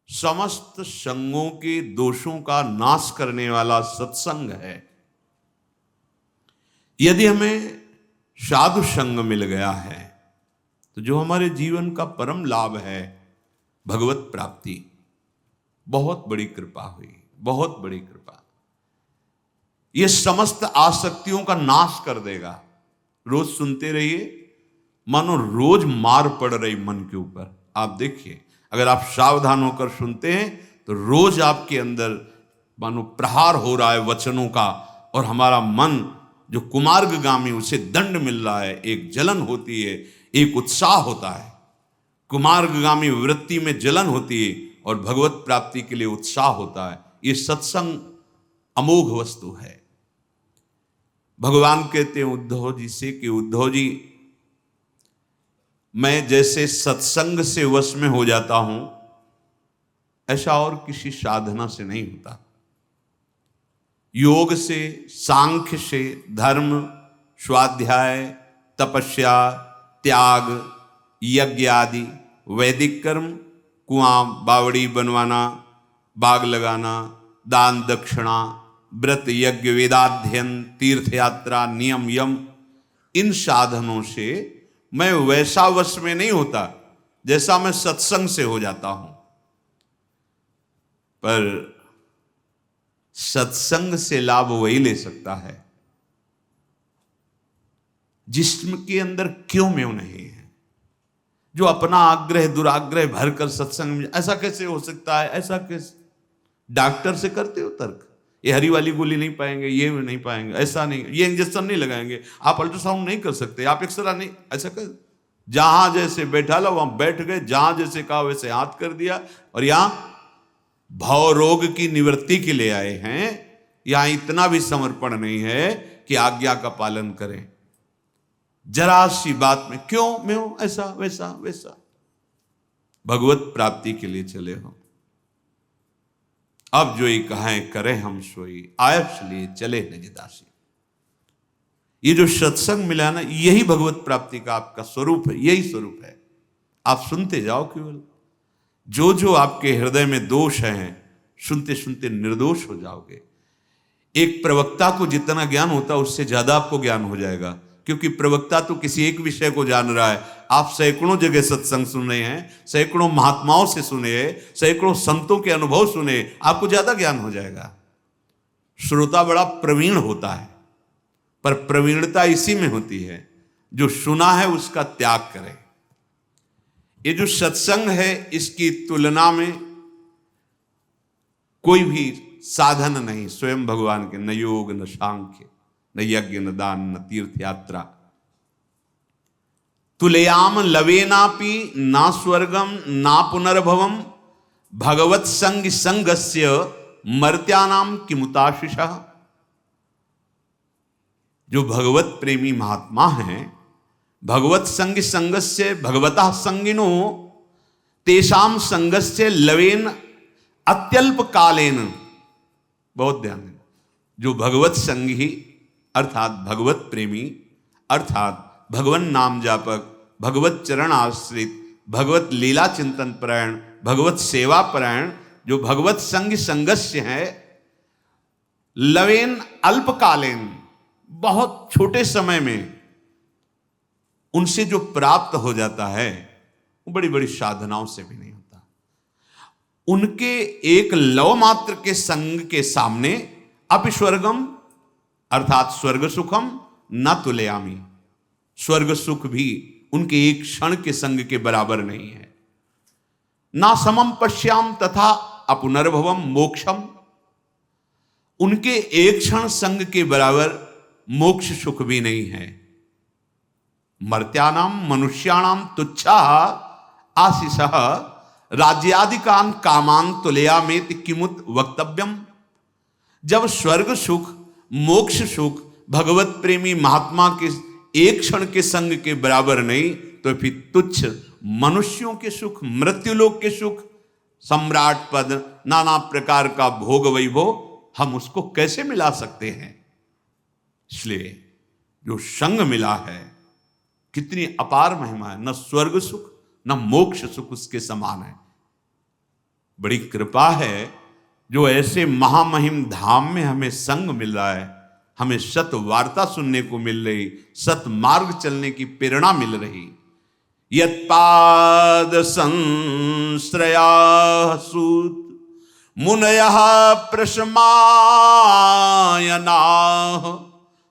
समस्त संगों के दोषों का नाश करने वाला सत्संग है। यदि हमें साधु संग मिल गया है तो जो हमारे जीवन का परम लाभ है, भगवत प्राप्ति, बहुत बड़ी कृपा हुई, बहुत बड़ी कृपा। यह समस्त आसक्तियों का नाश कर देगा। रोज सुनते रहिए, मानो रोज मार पड़ रही मन के ऊपर। आप देखिए, अगर आप सावधान होकर सुनते हैं तो रोज आपके अंदर मानो प्रहार हो रहा है वचनों का, और हमारा मन जो कुमार्गगामी, उसे दंड मिल रहा है। एक जलन होती है, एक उत्साह होता है। कुमार्गगामी वृत्ति में जलन होती है और भगवत प्राप्ति के लिए उत्साह होता है। ये सत्संग अमोघ वस्तु है। भगवान कहते हैं उद्धव जी से कि उद्धव जी, मैं जैसे सत्संग से वश में हो जाता हूं, ऐसा और किसी साधना से नहीं होता। योग से, सांख्य से, धर्म, स्वाध्याय, तपस्या, त्याग, यज्ञ आदि वैदिक कर्म, कुआं बावड़ी बनवाना, बाग लगाना, दान दक्षिणा, व्रत, यज्ञ, वेदाध्ययन, तीर्थ यात्रा, नियम, यम, इन साधनों से मैं वैसा वश में नहीं होता जैसा मैं सत्संग से हो जाता हूं। पर सत्संग से लाभ वही ले सकता है जिसके अंदर क्यों में नहीं है, जो अपना आग्रह दुराग्रह भरकर सत्संग में। ऐसा कैसे हो सकता है, ऐसा कैसे? डॉक्टर से करते हो तर्क, ये हरी वाली गोली नहीं पाएंगे, ये नहीं पाएंगे, ऐसा नहीं, ये इंजेक्शन नहीं लगाएंगे, आप अल्ट्रासाउंड नहीं कर सकते, आप एक्सरा नहीं, ऐसा कर। जहां जैसे बैठा लो वहां बैठ गए, जहां जैसे कहा वैसे हाथ कर दिया, और यहां भव रोग की निवृत्ति के लिए आए हैं। यहां इतना भी समर्पण नहीं है कि आज्ञा का पालन करें। जरा सी बात में क्यों मैं हूं, ऐसा वैसा वैसा। भगवत प्राप्ति के लिए चले हो। अब जो ये कहें करें हम सोई, आयस लिए चले निजदासी। ये जो सत्संग मिला ना, यही भगवत प्राप्ति का आपका स्वरूप है, यही स्वरूप है। आप सुनते जाओ, केवल जो जो आपके हृदय में दोष हैं, सुनते सुनते निर्दोष हो जाओगे। एक प्रवक्ता को जितना ज्ञान होता है उससे ज्यादा आपको ज्ञान हो जाएगा। क्योंकि प्रवक्ता तो किसी एक विषय को जान रहा है। आप सैकड़ों जगह सत्संग सुन रहे हैं, सैकड़ों महात्माओं से सुने, सैकड़ों संतों के अनुभव सुने, आपको ज्यादा ज्ञान हो जाएगा। श्रोता बड़ा प्रवीण होता है, पर प्रवीणता इसी में होती है जो सुना है उसका त्याग करे। ये जो सत्संग है इसकी तुलना में कोई भी साधन नहीं, स्वयं भगवान के, न योग न सांख्य न यज्ञ न दान न तीर्थ यात्रा। तुलयाम लवेनापि ना स्वर्गम ना पुनर्भवम भगवत संग संगस्य मर्त्यानाम किमुताशिषः। जो भगवत प्रेमी महात्मा हैं, भगवत संग संगस्य भगवतः संगिनो तेषाम संगस्य लवेन अत्यल्प कालेन। बहुत ध्यान देना, जो भगवत संगी अर्थात भगवत प्रेमी अर्थात भगवन नाम जापक, भगवत चरण आश्रित, भगवत लीला चिंतन परायण, भगवत सेवा परायण, जो भगवत संग संगस्य है, लवेन अल्पकालेन, बहुत छोटे समय में उनसे जो प्राप्त हो जाता है वो बड़ी बड़ी साधनाओं से भी नहीं होता। उनके एक लव मात्र के संग के सामने अपि स्वर्गम अर्थात स्वर्ग सुखम न तुलयामी, स्वर्ग सुख भी उनके एक क्षण के संग के बराबर नहीं है। ना समम पश्याम तथा अपुनर्भवम मोक्षम, उनके एक क्षण संग के बराबर मोक्ष सुख भी नहीं है। मर्त्यानाम मनुष्याणाम तुच्छा आशीषः राज्यादिकान कामान तुलयामेत किमुत वक्तव्यम। जब स्वर्ग सुख मोक्ष सुख भगवत प्रेमी महात्मा के एक क्षण के संग के बराबर नहीं, तो फिर तुच्छ मनुष्यों के सुख, मृत्युलोक के सुख, सम्राट पद, नाना प्रकार का भोग वैभव, हम उसको कैसे मिला सकते हैं। इसलिए जो संग मिला है कितनी अपार महिमा है, न स्वर्ग सुख न मोक्ष सुख उसके समान है। बड़ी कृपा है जो ऐसे महामहिम धाम में हमें संग मिल रहा है, हमें सत वार्ता सुनने को मिल रही, सत मार्ग चलने की प्रेरणा मिल रही। यत्पाद संश्रया सूत मुनयः प्रशमायनाः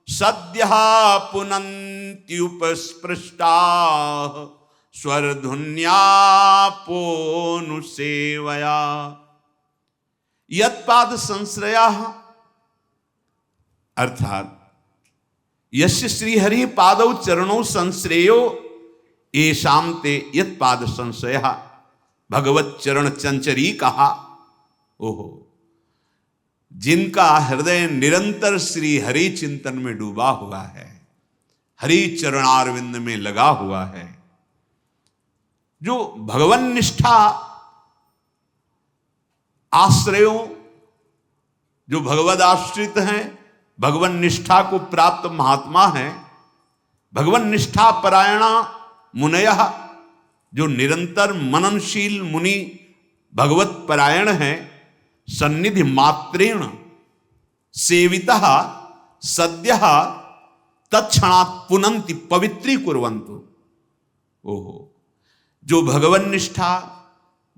सद्यः पुनन्त्युपस्पृष्टाः स्वरधुन्यापोनुसेवया। यत्पाद संश्रयाः अर्थात यस्य श्रीहरि पादौ चरणौ संश्रेयो येषां ते यत्पाद संशयः भगवत चरण चंचरी कहा। ओहो, जिनका हृदय निरंतर श्री हरि चिंतन में डूबा हुआ है, हरि चरणारविंद में लगा हुआ है, जो भगवन निष्ठा आश्रयों, जो भगवद आश्रित हैं, भगवन निष्ठा को प्राप्त महात्मा हैं, भगवन निष्ठा परायणा मुनयः, जो निरंतर मननशील मुनि भगवत परायण हैं, सन्निधि मात्रेण सेवितः सद्यः तत्क्षणात् पुनन्ति पवित्री कुर्वन्तु। ओहो, जो भगवन निष्ठा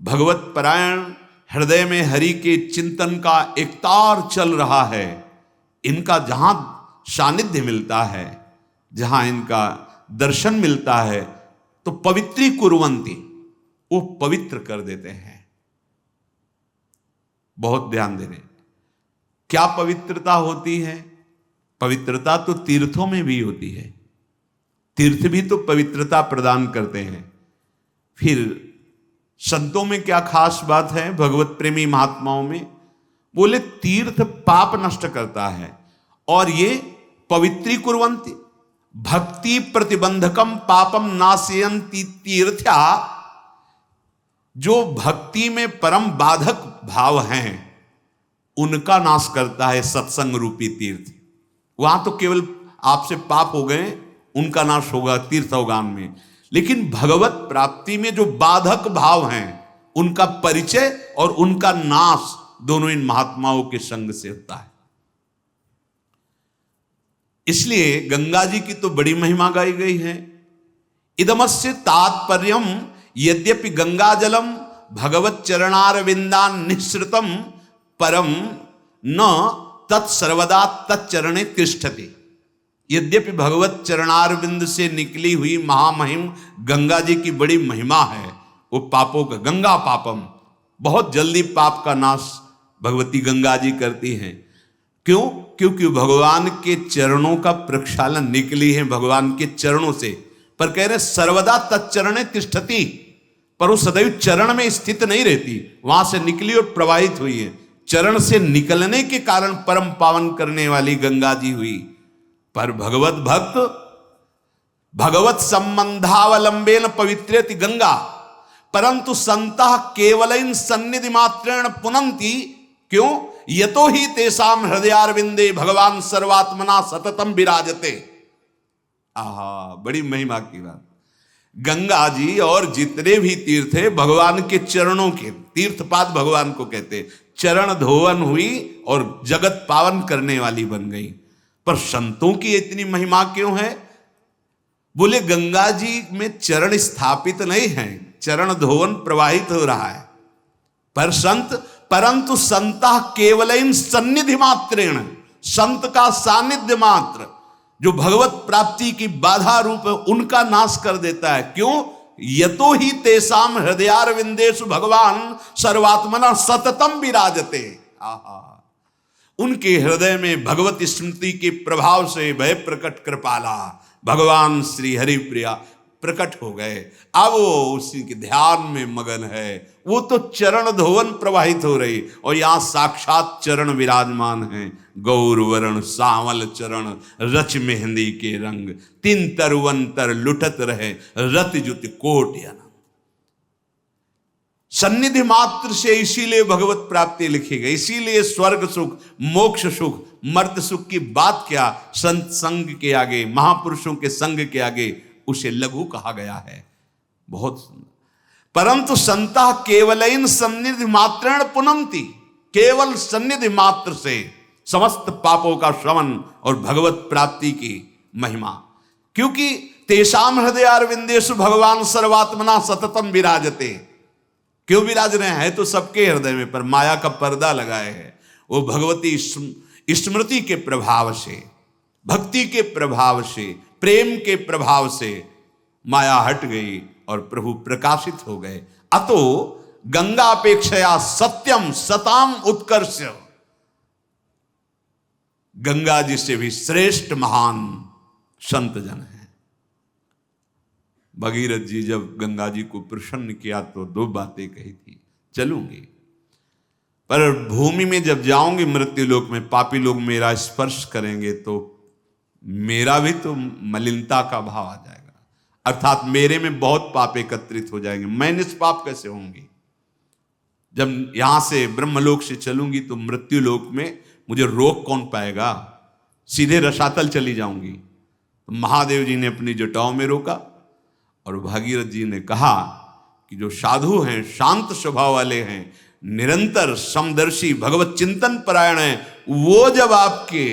भगवत परायण हृदय में हरि के चिंतन का एक तार चल रहा है, इनका जहां सानिध्य मिलता है, जहां इनका दर्शन मिलता है, तो पवित्री कुर्वन्ति, वो पवित्र कर देते हैं। बहुत ध्यान देने, क्या पवित्रता होती है? पवित्रता तो तीर्थों में भी होती है, तीर्थ भी तो पवित्रता प्रदान करते हैं। फिर संतों में क्या खास बात है? भगवत प्रेमी महात्माओं में बोले तीर्थ पाप नष्ट करता है और ये पवित्री कुर्वन्ति, भक्ति प्रतिबंधकम पापम नाशयन्ति तीर्थ्या, जो भक्ति में परम बाधक भाव हैं उनका नाश करता है सत्संग रूपी तीर्थ। वहां तो केवल आपसे पाप हो गए, उनका नाश होगा तीर्थोगान में, लेकिन भगवत प्राप्ति में जो बाधक भाव हैं उनका परिचय और उनका नाश दोनों इन महात्माओं के संग से होता है। इसलिए गंगा जी की तो बड़ी महिमा गाई गई है। इदमस्य तात्पर्यम यद्यपि गंगाजलम भगवत चरणारविंदान निःसृतम परम न तत्सर्वदा तच्चरणे तिष्ठति। यद्यपि भगवत चरणारविंद से निकली हुई महामहिम गंगा जी की बड़ी महिमा है, वो पापों का गंगा पापम, बहुत जल्दी पाप का नाश भगवती गंगा जी करती हैं। क्यों? क्योंकि भगवान के चरणों का प्रक्षालन निकली है भगवान के चरणों से। पर कह रहे सर्वदा तच्चरणे तिष्ठति, पर वो सदैव चरण में स्थित नहीं रहती, वहां से निकली और प्रवाहित हुई है। चरण से निकलने के कारण परम पावन करने वाली गंगा जी हुई। पर भगवत भक्त भगवत संबंधावलंबेन पवित्रेति गंगा, परंतु संतः केवलेन सन्निधि मात्रेण पुनन्ति। क्यों? यतो ही तेषाम हृदयारविंदे भगवान सर्वात्मना सततम विराजते। आहा, बड़ी महिमा की बात। गंगा जी और जितने भी तीर्थ है भगवान के चरणों के तीर्थपाद भगवान को कहते, चरण धोवन हुई और जगत पावन करने वाली बन गई। पर संतों की इतनी महिमा क्यों है? बोले गंगा जी में चरण स्थापित नहीं है, चरण धोवन प्रवाहित हो रहा है। पर परंतु संतः केवल सन्निधि मात्रेण, संत का सानिध्य मात्र जो भगवत प्राप्ति की बाधा रूप है उनका नाश कर देता है। क्यों? यतो ही तेषाम हृदयारविंदेषु भगवान सर्वात्मना सततम विराजते। आहा, उनके हृदय में भगवत स्मृति के प्रभाव से भय प्रकट कृपाला भगवान श्री हरि प्रिया प्रकट हो गए। अब वो उसी के ध्यान में मगन है। वो तो चरण धोवन प्रवाहित हो रही और यहां साक्षात चरण विराजमान है। गौर वरण सावल चरण रच मेहंदी के रंग, तीन तरुवंतर लुटत रहे रत जुत कोट यन। सन्निधि मात्र से इसीलिए भगवत प्राप्ति लिखी गई, इसीलिए स्वर्ग सुख मोक्ष सुख मर्त सुख की बात क्या, संत संग के आगे महापुरुषों के संग के आगे उसे लघु कहा गया है। बहुत सुंदर। परंतु संता केवल सन्निधि मात्रेण पुनन्ति, केवल सन्निधि मात्र से समस्त पापों का श्रवण और भगवत प्राप्ति की महिमा। क्योंकि तेषाम हृदयारविंदेषु भगवान सर्वात्मना सततम विराजते। क्यों विराज रहे हैं? तो सबके हृदय में, पर माया का पर्दा लगाए है। वो भगवती स्मृति के प्रभाव से, भक्ति के प्रभाव से, प्रेम के प्रभाव से माया हट गई और प्रभु प्रकाशित हो गए। अतो गंगा अपेक्षया सत्यम सताम उत्कर्ष, गंगा जी से भी श्रेष्ठ महान संत जन है। भगीरथ जी जब गंगा जी को प्रसन्न किया तो दो बातें कही थी, चलूंगी पर भूमि में जब जाऊंगी मृत्यु लोक में पापी लोग मेरा स्पर्श करेंगे तो मेरा भी तो मलिनता का भाव आ जाएगा, अर्थात मेरे में बहुत पाप एकत्रित हो जाएंगे, मैं निष्पाप कैसे होंगी। जब यहां से ब्रह्मलोक से चलूंगी तो मृत्यु लोक में मुझे रोक कौन पाएगा, सीधे रसातल चली जाऊंगी। तो महादेव जी ने अपनी जटाओं में रोका और भागीरथ जी ने कहा कि जो साधु हैं, शांत स्वभाव वाले हैं, निरंतर समदर्शी भगवत चिंतन परायण हैं, वो जब आपके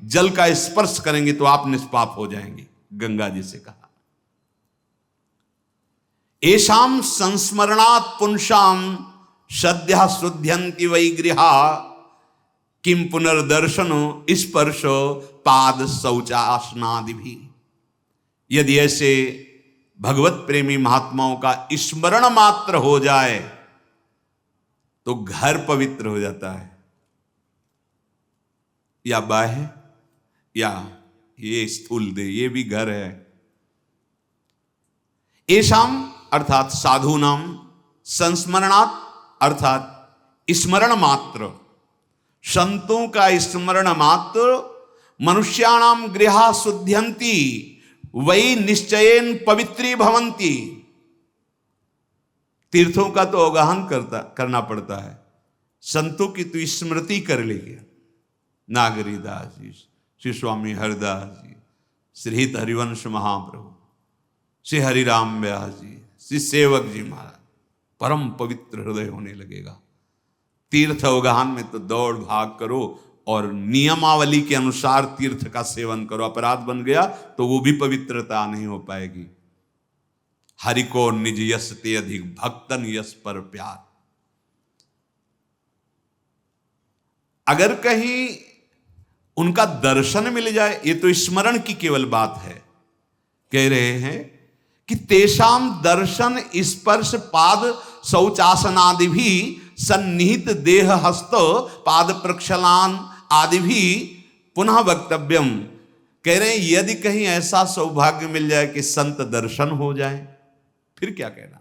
जल का स्पर्श करेंगे तो आप निष्पाप हो जाएंगे। गंगा जी से कहा एषाम संस्मरणात् पुंसाम सद्यः शुद्ध्यन्ति वै गृहा किम पुनर्दर्शनो स्पर्शो पाद शौचासनादि भी। यदि ऐसे भगवत प्रेमी महात्माओं का स्मरण मात्र हो जाए तो घर पवित्र हो जाता है, या बाह्य या ये स्थूल दे, ये भी घर है। एषाम अर्थात साधु नाम, संस्मरणात् अर्थात स्मरण मात्र, संतों का स्मरण मात्र, मनुष्याणाम गृहा शुद्ध्यन्ति वही निश्चयेन पवित्री भवंती। तीर्थों का तो अवगाहन करना पड़ता है, संतों की तो स्मृति कर लीजिए। नागरीदास जी, श्री स्वामी हरिदास जी, श्री हित हरिवंश महाप्रभु, श्री हरिराम व्यास जी, श्री सेवक जी महाराज, परम पवित्र हृदय होने लगेगा। तीर्थ अवगाहन में तो दौड़ भाग करो, और नियमावली के अनुसार तीर्थ का सेवन करो। अपराध बन गया तो वो भी पवित्रता नहीं हो पाएगी। हरि को निज यश ते अधिक, भक्तन यश पर प्यार। अगर कहीं उनका दर्शन मिल जाए, ये तो स्मरण की केवल बात है। कह रहे हैं कि तेषाम दर्शन स्पर्श पाद शौचासनादि भी सन्निहित देह हस्त पाद प्रक्षालन आदि भी पुनः वक्तव्यम। कह रहे हैं यदि कहीं ऐसा सौभाग्य मिल जाए कि संत दर्शन हो जाए, फिर क्या कहना।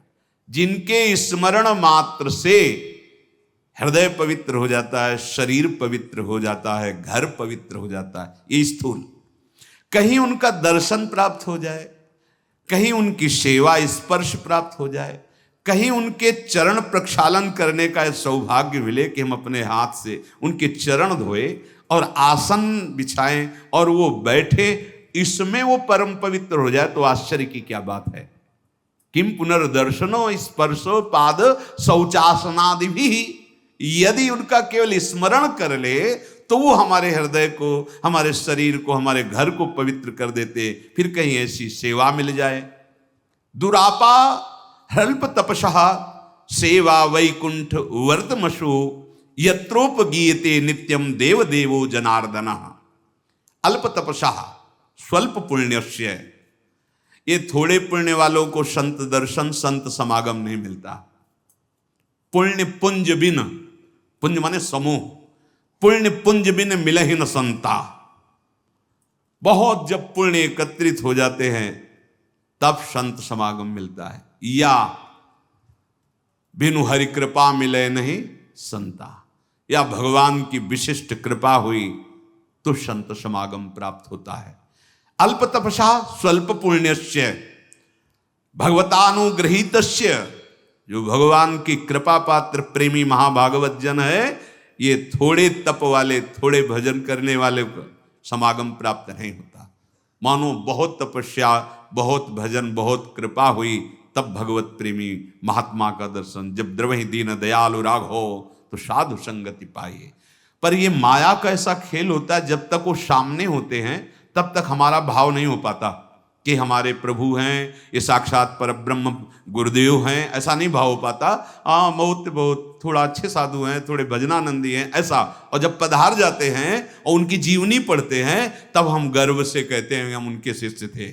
जिनके स्मरण मात्र से हृदय पवित्र हो जाता है, शरीर पवित्र हो जाता है, घर पवित्र हो जाता है, ये स्थूल। कहीं उनका दर्शन प्राप्त हो जाए, कहीं उनकी सेवा स्पर्श प्राप्त हो जाए, कहीं उनके चरण प्रक्षालन करने का सौभाग्य मिले कि हम अपने हाथ से उनके चरण धोए और आसन बिछाएं और वो बैठे, इसमें वो परम पवित्र हो जाए, तो आश्चर्य की क्या बात है। किम पुनर्दर्शनो स्पर्शो पाद शौचासनादि भी, यदि उनका केवल स्मरण कर ले तो वो हमारे हृदय को, हमारे शरीर को, हमारे घर को पवित्र कर देते। फिर कहीं ऐसी सेवा मिल जाए। दुरापा हल्प तपसः सेवा वैकुंठ वर्तमशु यत्रोपगीयते नित्यम देव देवो जनार्दनः। अल्प तपसः स्वल्प पुण्यस्य, ये थोड़े पुण्य वालों को संत दर्शन संत समागम नहीं मिलता। पुण्य पुंज बिन, पुंज माने समूह, पुण्य पुंज बिन मिलहि न संता। बहुत जब पुण्य एकत्रित हो जाते हैं तब संत समागम मिलता है, या बिनु हरि कृपा मिले नहीं संता, या भगवान की विशिष्ट कृपा हुई तो संत समागम प्राप्त होता है। अल्प तपसा स्वल्प पुण्यस्य भगवतानुग्रहीतस्य, जो भगवान की कृपा पात्र प्रेमी महाभागवत जन है, ये थोड़े तप वाले, थोड़े भजन करने वाले को समागम प्राप्त नहीं होता। मानो बहुत तपस्या, बहुत भजन, बहुत कृपा हुई तब भगवत प्रेमी महात्मा का दर्शन। जब द्रवहि दीन दयालु राघो तो साधु संगति पाइए। पर ये माया का ऐसा खेल होता है, जब तक वो सामने होते हैं तब तक हमारा भाव नहीं हो पाता कि हमारे प्रभु हैं, ये साक्षात परब्रह्म गुरुदेव हैं, ऐसा नहीं भाव हो पाता। बहुत थोड़ा अच्छे साधु हैं, थोड़े भजनानंदी हैं, ऐसा। और जब पधार जाते हैं और उनकी जीवनी पढ़ते हैं तब हम गर्व से कहते हैं हम उनके शिष्य थे।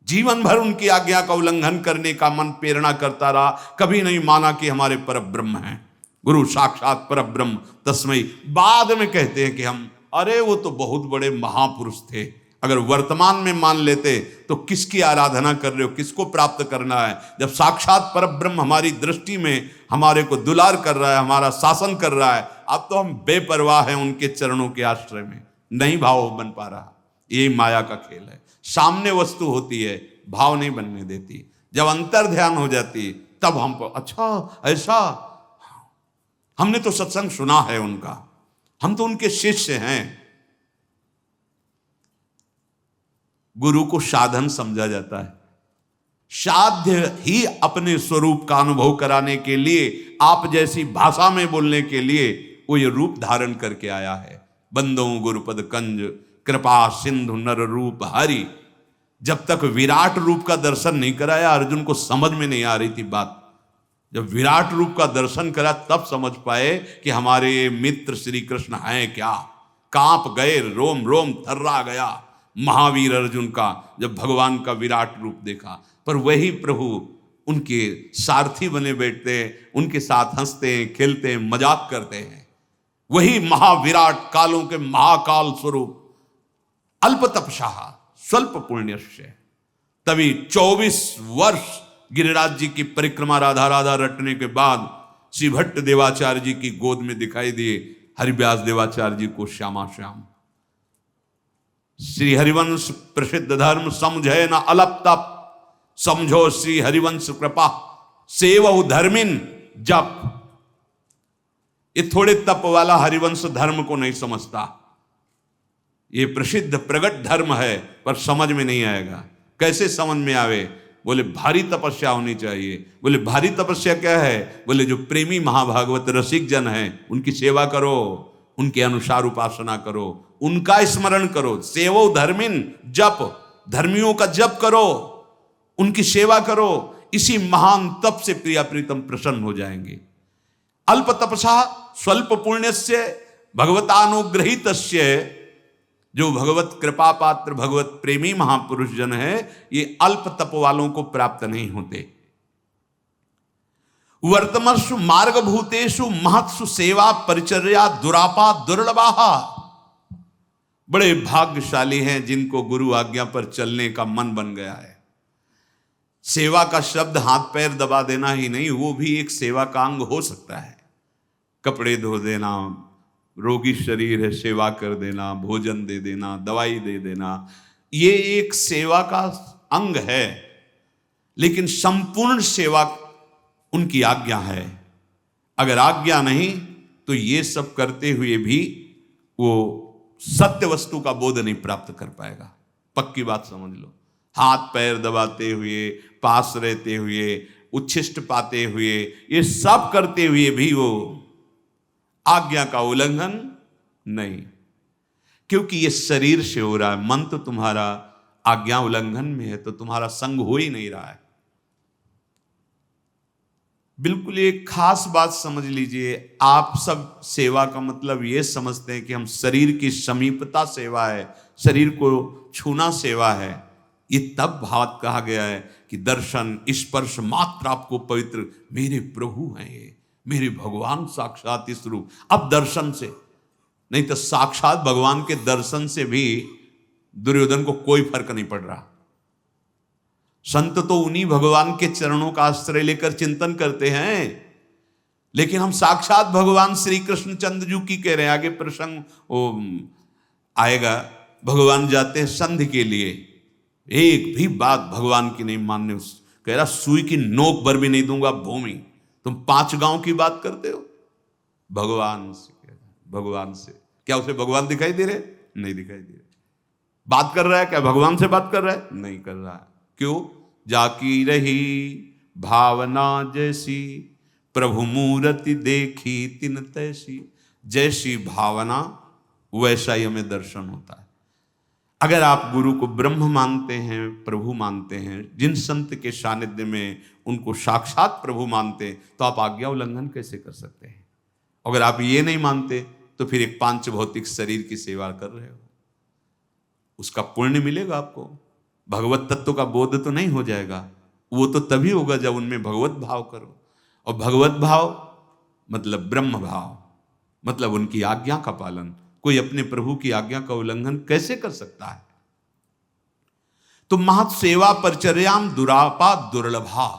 जीवन भर उनकी आज्ञा का उल्लंघन करने का मन प्रेरणा करता रहा, कभी नहीं माना कि हमारे परब्रह्म हैं, गुरु साक्षात परब्रह्म तस्मै। बाद में कहते हैं कि हम, अरे वो तो बहुत बड़े महापुरुष थे। अगर वर्तमान में मान लेते तो किसकी आराधना कर रहे हो, किसको प्राप्त करना है। जब साक्षात परब्रह्म हमारी दृष्टि में हमारे को दुलार कर रहा है, हमारा शासन कर रहा है, अब तो हम बेपरवाह हैं उनके चरणों के आश्रय में, नहीं भाव बन पा रहा। यही माया का खेल है। सामने वस्तु होती है, भाव नहीं बनने देती। जब अंतर ध्यान हो जाती तब हमको अच्छा ऐसा, हमने तो सत्संग सुना है उनका, हम तो उनके शिष्य हैं। गुरु को साधन समझा जाता है। साध्य ही अपने स्वरूप का अनुभव कराने के लिए, आप जैसी भाषा में बोलने के लिए वो ये रूप धारण करके आया है। बंदो गुरुपद कंज कृपा सिंधु नर रूप हरि। जब तक विराट रूप का दर्शन नहीं कराया, अर्जुन को समझ में नहीं आ रही थी बात। जब विराट रूप का दर्शन करा तब समझ पाए कि हमारे मित्र श्री कृष्ण हैं क्या। कांप गए, रोम रोम थर्रा गया महावीर अर्जुन का जब भगवान का विराट रूप देखा। पर वही प्रभु उनके सारथी बने बैठते हैं, उनके साथ हंसते हैं, खेलते हैं, मजाक करते हैं। वही महाविराट कालों के महाकाल स्वरूप। अल्प तपसा स्वल्प पुण्यस्य। तभी 24 वर्ष गिरिराज जी की परिक्रमा राधा राधा रटने के बाद श्री भट्ट देवाचार्य जी की गोद में दिखाई दिए हरिव्यास देवाचार्य जी को श्यामा श्याम। श्री हरिवंश प्रसिद्ध धर्म समझे न अलप तप, समझो श्री हरिवंश कृपा सेवहु धर्मिन जप। ये थोड़े तप वाला हरिवंश धर्म को नहीं समझता। ये प्रसिद्ध प्रगट धर्म है पर समझ में नहीं आएगा। कैसे समझ में आवे? बोले भारी तपस्या होनी चाहिए। बोले भारी तपस्या क्या है? बोले जो प्रेमी महाभागवत रसिक जन हैं उनकी सेवा करो, उनके अनुसार उपासना करो, उनका स्मरण करो। सेवो धर्मिन, जप, धर्मियों का जप करो, उनकी सेवा करो। इसी महान तप से प्रिया प्रीतम प्रसन्न हो जाएंगे। अल्प तपसा स्वल्प पुण्यस्य भगवतानुग्रहीतस्य, जो भगवत कृपा पात्र भगवत प्रेमी महापुरुष जन है, ये अल्प तप वालों को प्राप्त नहीं होते। वर्तमसु मार्गभूतेषु महत्सु सेवा परिचर्या दुरापा दुर्लभा, बड़े भाग्यशाली हैं जिनको गुरु आज्ञा पर चलने का मन बन गया है। सेवा का शब्द हाथ पैर दबा देना ही नहीं, वो भी एक सेवा का अंग हो सकता है। कपड़े धो देना, रोगी शरीर है सेवा कर देना, भोजन दे देना, दवाई दे देना, ये एक सेवा का अंग है। लेकिन संपूर्ण सेवा उनकी आज्ञा है। अगर आज्ञा नहीं तो ये सब करते हुए भी वो सत्य वस्तु का बोध नहीं प्राप्त कर पाएगा। पक्की बात समझ लो। हाथ पैर दबाते हुए, पास रहते हुए, उच्छिष्ट पाते हुए, ये सब करते हुए भी वो आज्ञा का उल्लंघन नहीं, क्योंकि ये शरीर से हो रहा है। मन तो तुम्हारा आज्ञा उल्लंघन में है, तो तुम्हारा संग हो ही नहीं रहा है। बिल्कुल एक खास बात समझ लीजिए, आप सब सेवा का मतलब ये समझते हैं कि हम शरीर की समीपता सेवा है, शरीर को छूना सेवा है। ये तब भाव कहा गया है कि दर्शन स्पर्श मात्र आपको पवित्र, मेरे प्रभु हैं ये, मेरे भगवान साक्षात इस रूप। अब दर्शन से नहीं तो साक्षात भगवान के दर्शन से भी दुर्योधन को कोई फर्क नहीं पड़ रहा। संत तो उन्हीं भगवान के चरणों का आश्रय लेकर चिंतन करते हैं, लेकिन हम साक्षात भगवान श्री कृष्ण चंद्र की कह रहे हैं। आगे प्रसंग आएगा, भगवान जाते हैं संधि के लिए, एक भी बात भगवान की नहीं मानने। कह रहा सुई की नोक भर भी नहीं दूंगा भूमि। तुम 5 गांव की बात करते हो भगवान से, भगवान से। क्या उसे भगवान दिखाई दे रहे? नहीं दिखाई दे रहे। बात कर रहा है क्या? भगवान से बात कर रहा है? नहीं कर रहा है। क्यों? जाकी रही भावना जैसी, प्रभु मूर्ति देखी तिन तैसी। जैसी भावना वैसा ही हमें दर्शन होता है। अगर आप गुरु को ब्रह्म मानते हैं, प्रभु मानते हैं, जिन संत के सानिध्य में उनको साक्षात प्रभु मानते, तो आप आज्ञा उल्लंघन कैसे कर सकते हैं? अगर आप ये नहीं मानते तो फिर एक पांच भौतिक शरीर की सेवा कर रहे हो। उसका पुण्य मिलेगा आपको, भगवत तत्व का बोध तो नहीं हो जाएगा। वो तो तभी होगा जब उनमें भगवत भाव करो। और भगवत भाव मतलब ब्रह्म भाव, मतलब उनकी आज्ञा का पालन। कोई अपने प्रभु की आज्ञा का उल्लंघन कैसे कर सकता है? तो महत् सेवा परिचर्याम दुरापा दुर्लभा,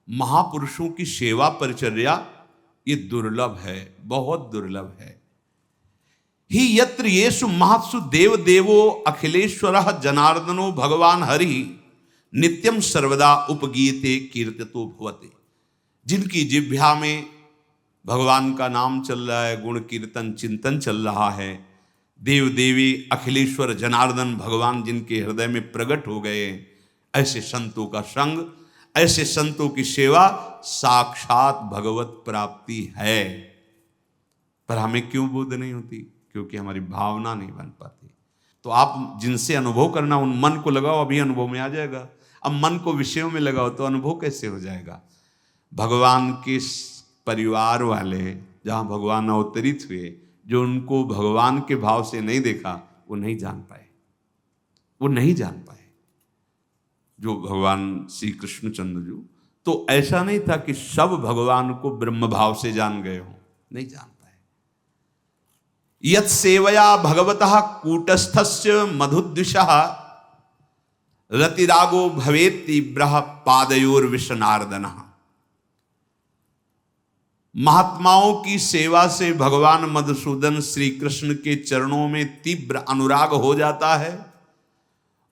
महापुरुषों की सेवा परिचर्या ये दुर्लभ है, बहुत दुर्लभ है। ही यत्र येषु महत्सु देव देवो अखिलेश्वरः जनार्दनो भगवान हरि नित्यम सर्वदा उपगीयते कीर्तितो भवते। जिनकी जिह्वा में भगवान का नाम चल रहा है, गुण कीर्तन चिंतन चल रहा है, देव देवी अखिलेश्वर जनार्दन भगवान जिनके हृदय में प्रकट हो गए, ऐसे संतों का संग, ऐसे संतों की सेवा साक्षात भगवत प्राप्ति है। पर हमें क्यों बोध नहीं होती? क्योंकि हमारी भावना नहीं बन पाती। तो आप जिनसे अनुभव करना, उन मन को लगाओ, अभी अनुभव में आ जाएगा। अब मन को विषयों में लगाओ तो अनुभव कैसे हो जाएगा? भगवान के परिवार वाले जहाँ भगवान अवतरित हुए, जो उनको भगवान के भाव से नहीं देखा, वो नहीं जान पाए, वो नहीं जान पाए। जो भगवान श्री कृष्णचंद्र जी, तो ऐसा नहीं था कि सब भगवान को ब्रह्म भाव से जान गए हो, नहीं जान पाए। यत् सेवया भगवतः कूटस्थस्य मधुद्विषः रतिरागो भवेत् तीव्रः पादयोर्विषनार्दनः। महात्माओं की सेवा से भगवान मधुसूदन श्री कृष्ण के चरणों में तीव्र अनुराग हो जाता है,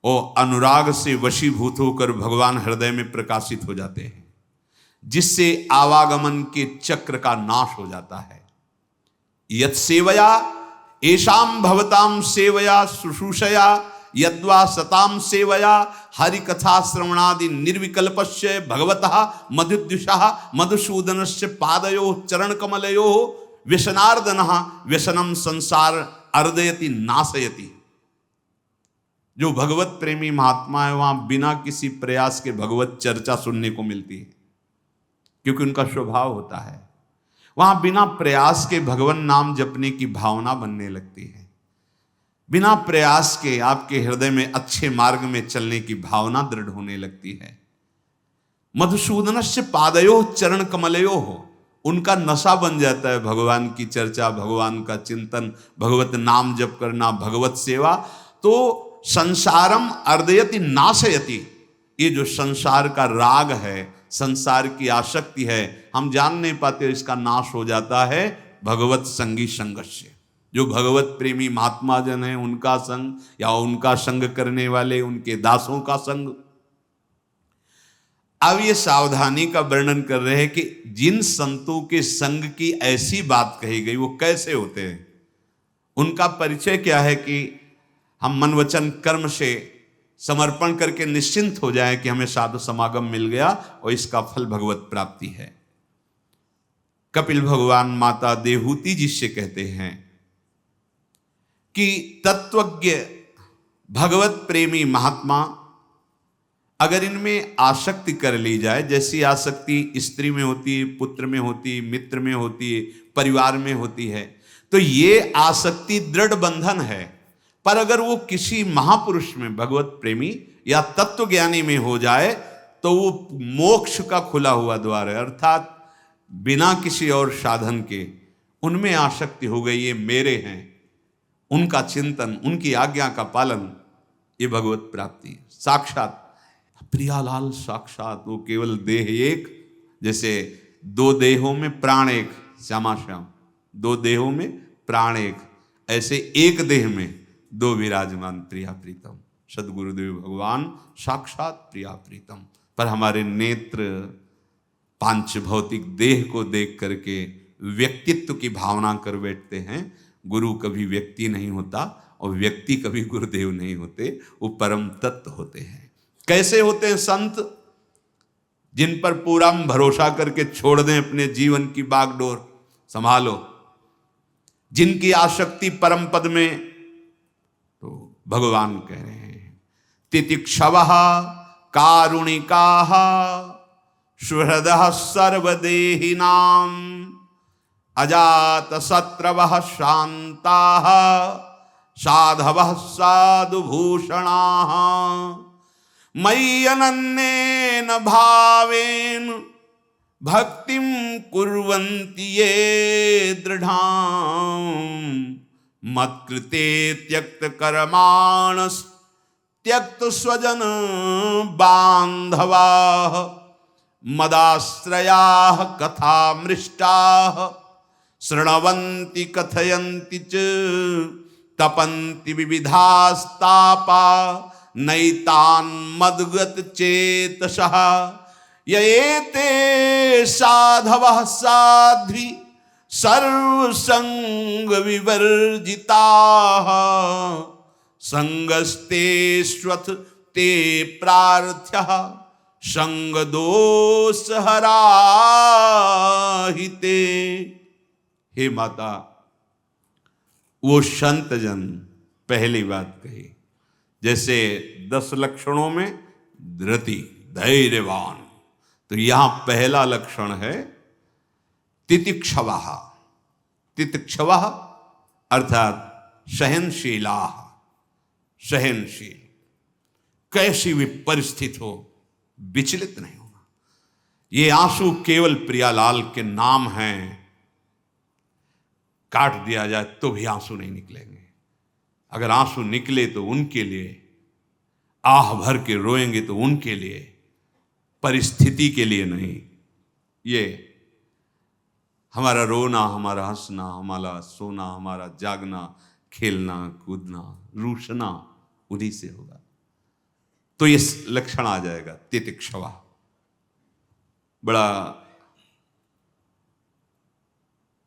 और अनुराग से वशीभूत होकर भगवान हृदय में प्रकाशित हो जाते हैं, जिससे आवागमन के चक्र का नाश हो जाता है। यत् सेवया एषाम भवताम सेवया शुश्रूषया यद्वा सताम सेवया हरि कथा श्रवणादि निर्विकल्पस्य भगवतः मधुद्विषः मधुसूदनस्य पादयोः चरण कमलयोः व्यसनार्दनः व्यसनम संसार अर्दयति नाशयति। जो भगवत प्रेमी महात्मा है वहां बिना किसी प्रयास के भगवत चर्चा सुनने को मिलती है, क्योंकि उनका स्वभाव होता है। वहां बिना प्रयास के भगवान नाम जपने की भावना बनने लगती है, बिना प्रयास के आपके हृदय में अच्छे मार्ग में चलने की भावना दृढ़ होने लगती है। मधुसूदनस्य पादयो चरण कमलयो हो, उनका नशा बन जाता है भगवान की चर्चा, भगवान का चिंतन, भगवत नाम जप करना, भगवत सेवा। तो संसारम अर्दयति नाशयति, ये जो संसार का राग है, संसार की आसक्ति है, हम जान नहीं पाते, इसका नाश हो जाता है भगवत संगी संग से। जो भगवत प्रेमी महात्मा जन है उनका संग, या उनका संग करने वाले उनके दासों का संग। अब ये सावधानी का वर्णन कर रहे हैं कि जिन संतों के संग की ऐसी बात कही गई वो कैसे होते हैं, उनका परिचय क्या है कि हम मन वचन कर्म से समर्पण करके निश्चिंत हो जाएं कि हमें साधु समागम मिल गया और इसका फल भगवत प्राप्ति है। कपिल भगवान माता देवहूति जी से कहते हैं कि तत्वज्ञ भगवत प्रेमी महात्मा अगर इनमें आसक्ति कर ली जाए, जैसी आसक्ति स्त्री में होती है, पुत्र में होती है, मित्र में होती है, परिवार में होती है, तो ये आसक्ति दृढ़ बंधन है। पर अगर वो किसी महापुरुष में, भगवत प्रेमी या तत्वज्ञानी में हो जाए तो वो मोक्ष का खुला हुआ द्वार है। अर्थात बिना किसी और साधन के उनमें आसक्ति हो गई, ये मेरे हैं, उनका चिंतन, उनकी आज्ञा का पालन, ये भगवत प्राप्ति है। साक्षात प्रियालाल साक्षात, वो केवल देह एक, जैसे दो देहों में प्राण एक, श्यामा श्याम, दो देहों में प्राण एक, ऐसे एक देह में दो विराजमान प्रिया प्रीतम। सदगुरुदेव भगवान साक्षात प्रिया प्रीतम। पर हमारे नेत्र पांच भौतिक देह को देख करके व्यक्तित्व की भावना कर बैठते हैं। गुरु कभी व्यक्ति नहीं होता और व्यक्ति कभी गुरुदेव नहीं होते, वो परम तत्व होते हैं। कैसे होते हैं संत? जिन पर पूरा भरोसा करके छोड़ दें अपने जीवन की बागडोर, संभालो, जिनकी आसक्ति परम पद में। तो भगवान कह रहे हैं तितिक्षवः कारुणिकाः सुहृदः सर्वदेहिनां अजातशत्रवः शान्ताः साधवः साधुभूषणाः मयि अनन्येन भावेन भक्तिं कुर्वन्ति ये दृढां मत्कृते त्यक्त कर्माणस् त्यक्त स्वजन बान्धवाः मदाश्रयाः कथामृष्टाः शृण्वन्ति कथयन्ति च तपन्ति विविधास्तापा नैतान् मद्गत चेतसः येते साधवः साध्वी सर्वसंग विवर्जिताः संगस्तेष्वथ ते प्रार्थ्यः संग दोष हराहिते। हे माता, वो संत जन, पहली बात कही, जैसे 10 लक्षणों में धृति, धैर्यवान, तो यहां पहला लक्षण है तितिक्षवः। तितिक्षवः अर्थात सहनशीलाः, सहनशील, कैसी भी परिस्थिति हो विचलित नहीं होना। ये आंसू केवल प्रियालाल के नाम हैं, काट दिया जाए तो भी आंसू नहीं निकलेंगे। अगर आंसू निकले तो उनके लिए, आह भर के रोएंगे तो उनके लिए, परिस्थिति के लिए नहीं। ये हमारा रोना, हमारा हंसना, हमारा सोना, हमारा जागना, खेलना कूदना, रूसना उन्हीं से होगा। तो ये लक्षण आ जाएगा तितिक्षवा। बड़ा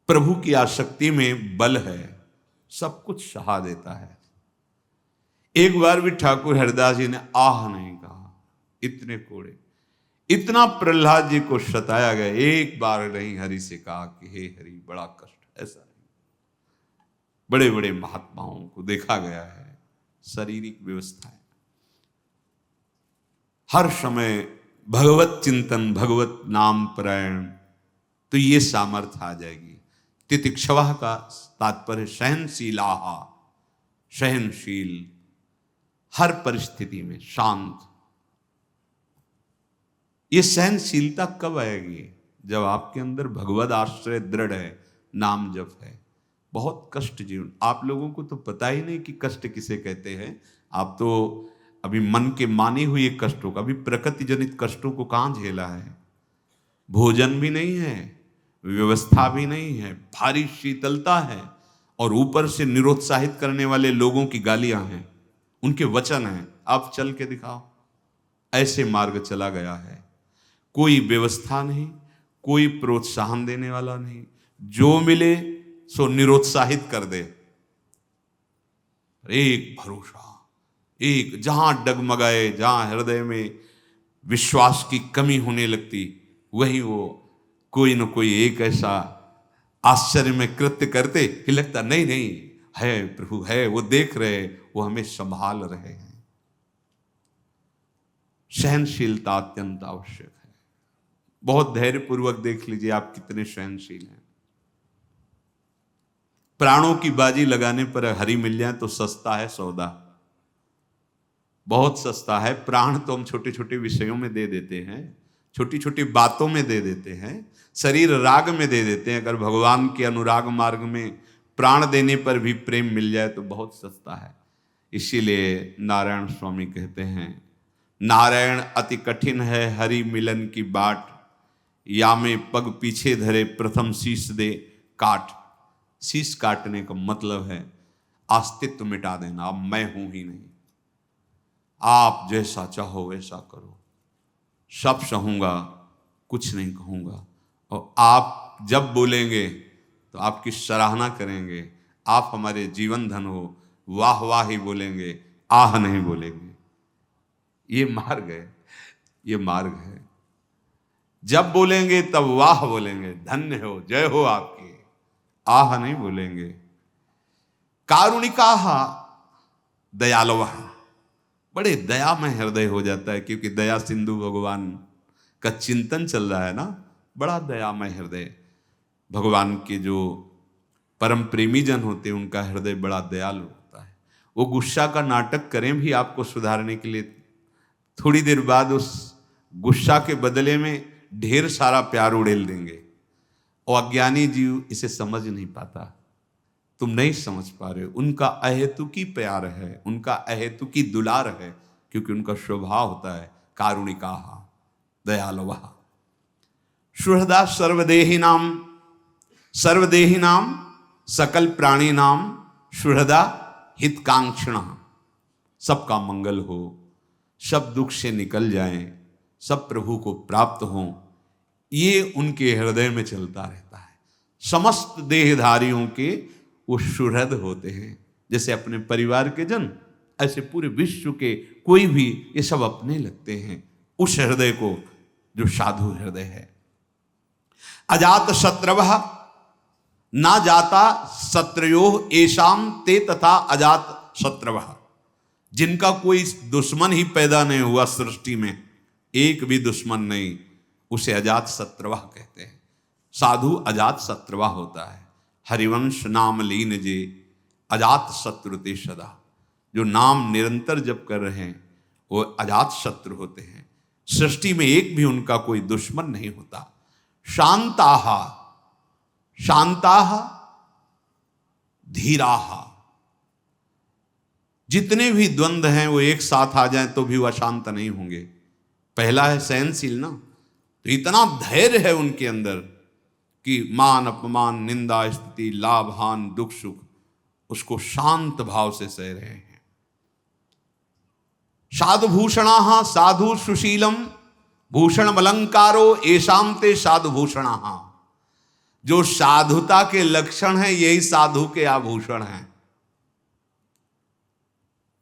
प्रभु की आसक्ति में बल है, सब कुछ सहा देता है। एक बार भी ठाकुर हरिदास जी ने आह नहीं कहा, इतने कोड़े, इतना प्रहलाद जी को सताया गया, एक बार नहीं हरि से कहा कि हे हरि बड़ा कष्ट है। ऐसा नहीं। बड़े बड़े महात्माओं को देखा गया है, शारीरिक व्यवस्थाएं, हर समय भगवत चिंतन, भगवत नाम परायण, तो ये सामर्थ्य आ जाएगी। तितिक्षवा का तात्पर्य सहनशीलाहा, सहनशील, हर परिस्थिति में शांत। ये सहनशीलता कब आएगी? जब आपके अंदर भगवद आश्रय दृढ़ है, नाम जप है। बहुत कष्ट जीवन, आप लोगों को तो पता ही नहीं कि कष्ट किसे कहते हैं। आप तो अभी मन के माने हुए कष्टों का, अभी प्रकृति जनित कष्टों को कहाँ झेला है। भोजन भी नहीं है, व्यवस्था भी नहीं है, भारी शीतलता है, और ऊपर से निरुत्साहित करने वाले लोगों की गालियां हैं, उनके वचन हैं, आप चल के दिखाओ। ऐसे मार्ग चला गया है। कोई व्यवस्था नहीं, कोई प्रोत्साहन देने वाला नहीं, जो मिले सो निरुत्साहित कर दे। एक भरोसा, एक जहां डगमगाए, जहां हृदय में विश्वास की कमी होने लगती, वहीं वो कोई न कोई एक ऐसा आश्चर्य में कृत्य करते कि लगता नहीं नहीं है, प्रभु है, वो देख रहे, वो हमें संभाल रहे हैं। सहनशीलता अत्यंत आवश्यक है। बहुत धैर्यपूर्वक देख लीजिए आप कितने सहनशील हैं। प्राणों की बाजी लगाने पर हरी मिल जाए तो सस्ता है सौदा, बहुत सस्ता है। प्राण तो हम छोटे छोटे विषयों में दे देते हैं, छोटी छोटी बातों में दे देते हैं, शरीर राग में दे देते हैं। अगर भगवान के अनुराग मार्ग में प्राण देने पर भी प्रेम मिल जाए तो बहुत सस्ता है। इसीलिए नारायण स्वामी कहते हैं, नारायण अति कठिन है हरि मिलन की बाट, या में पग पीछे धरे प्रथम शीश दे काट। शीश काटने का मतलब है अस्तित्व मिटा देना। अब मैं हूं ही नहीं, आप जैसा चाहो वैसा करो, सब सहूंगा, कुछ नहीं कहूंगा। और आप जब बोलेंगे तो आपकी सराहना करेंगे, आप हमारे जीवन धन हो, वाह वाह ही बोलेंगे, आह नहीं बोलेंगे। ये मार्ग है, ये मार्ग है। जब बोलेंगे तब वाह बोलेंगे, धन्य हो, जय हो आपकी, आह नहीं बोलेंगे। कारुणिकाः दयालवः, बड़े दया में हृदय हो जाता है, क्योंकि दया सिंधु भगवान का चिंतन चल रहा है ना। बड़ा दयामय हृदय, भगवान के जो परम प्रेमी जन होते हैं उनका हृदय बड़ा दयालु होता है। वो गुस्सा का नाटक करें भी आपको सुधारने के लिए, थोड़ी देर बाद उस गुस्सा के बदले में ढेर सारा प्यार उड़ेल देंगे। और अज्ञानी जीव इसे समझ नहीं पाता, तुम नहीं समझ पा रहे हो। उनका अहेतुकी प्यार है, उनका अहेतुकी दुलार है, क्योंकि उनका स्वभाव होता है कारुणिकाः दयालवः। सुहृदा सर्वदेहिनाम, सर्वदेहिनाम सकल प्राणी नाम सुहृदा हितकांक्षिणः। सबका मंगल हो, सब दुख से निकल जाएं, सब प्रभु को प्राप्त हों, ये उनके हृदय में चलता रहता है। समस्त देहधारियों के वो सुहृद होते हैं, जैसे अपने परिवार के जन, ऐसे पूरे विश्व के कोई भी, ये सब अपने लगते हैं उस हृदय को जो साधु हृदय है। अजात शत्रवः ना जाता शत्रयोः एषाम ते तथा अजात शत्रवः। जिनका कोई दुश्मन ही पैदा नहीं हुआ सृष्टि में, एक भी दुश्मन नहीं, उसे अजात शत्रवः कहते हैं। साधु अजात शत्रवः होता है। हरिवंश नाम लीन जे अजात शत्रुते सदा। जो नाम निरंतर जप कर रहे हैं वो अजात शत्रु होते हैं, सृष्टि में एक भी उनका कोई दुश्मन नहीं होता। शांताः, शांताः धीराः। जितने भी द्वंद्व हैं वो एक साथ आ जाएं तो भी वो अशांत नहीं होंगे। पहला है सहनशील ना, तो इतना धैर्य है उनके अंदर कि मान अपमान, निंदा स्तुति, लाभ हान, दुख सुख, उसको शांत भाव से सह रहे हैं। साधु भूषणाः साधु सुशीलम भूषण अलंकारो येषाम ते साधु भूषणाः। जो साधुता के लक्षण हैं यही साधु के आभूषण हैं।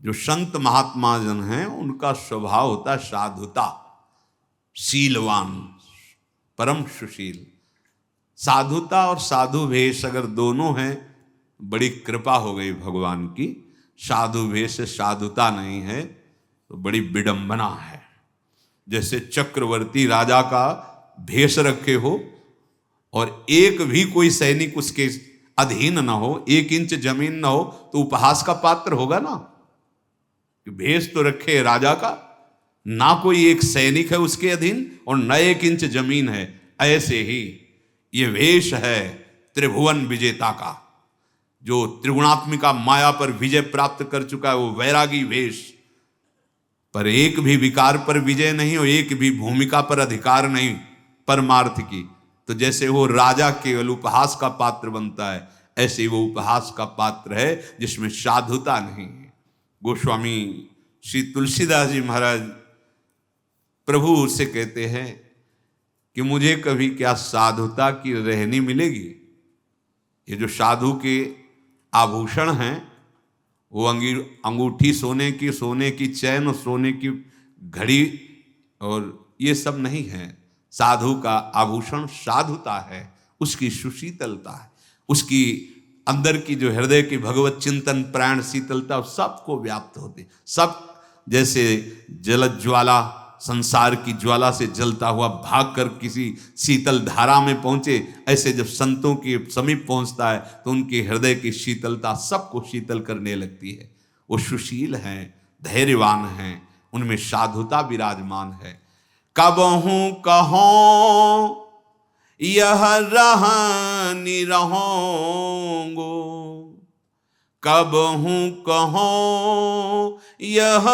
जो संत महात्मा जन हैं उनका स्वभाव होता है साधुता, शीलवान, परम सुशील। साधुता और साधु वेश अगर दोनों हैं, बड़ी कृपा हो गई भगवान की। साधु वेश साधुता नहीं है तो बड़ी विडंबना है। जैसे चक्रवर्ती राजा का भेष रखे हो और एक भी कोई सैनिक उसके अधीन ना हो, 1 इंच जमीन ना हो, तो उपहास का पात्र होगा ना। भेष तो रखे राजा का, ना कोई एक सैनिक है उसके अधीन और न 1 इंच जमीन है। ऐसे ही ये वेश है त्रिभुवन विजेता का, जो त्रिगुणात्मिका माया पर विजय प्राप्त कर चुका है, वो वैरागी वेश। पर एक भी विकार पर विजय नहीं और एक भी भूमिका पर अधिकार नहीं परमार्थ की। तो जैसे वो राजा केवल उपहास का पात्र बनता है, ऐसे वो उपहास का पात्र है जिसमें साधुता नहीं है। गोस्वामी श्री तुलसीदास जी महाराज प्रभु से कहते हैं कि मुझे कभी क्या साधुता की रहनी मिलेगी। ये जो साधु के आभूषण हैं, वो अंगूठी सोने की चैन, सोने की घड़ी और ये सब नहीं है। साधु का आभूषण साधुता है, उसकी सुशीतलता है, उसकी अंदर की जो हृदय की भगवत चिंतन प्राण शीतलता सबको व्याप्त होती। सब जैसे जलज्वाला संसार की ज्वाला से जलता हुआ भागकर किसी शीतल धारा में पहुंचे, ऐसे जब संतों के समीप पहुंचता है तो उनके हृदय की शीतलता सबको शीतल करने लगती है। वो सुशील हैं, धैर्यवान हैं, उनमें साधुता विराजमान है। कबहूं कहो यह रहनी रहोगो, कबहूं कहो यह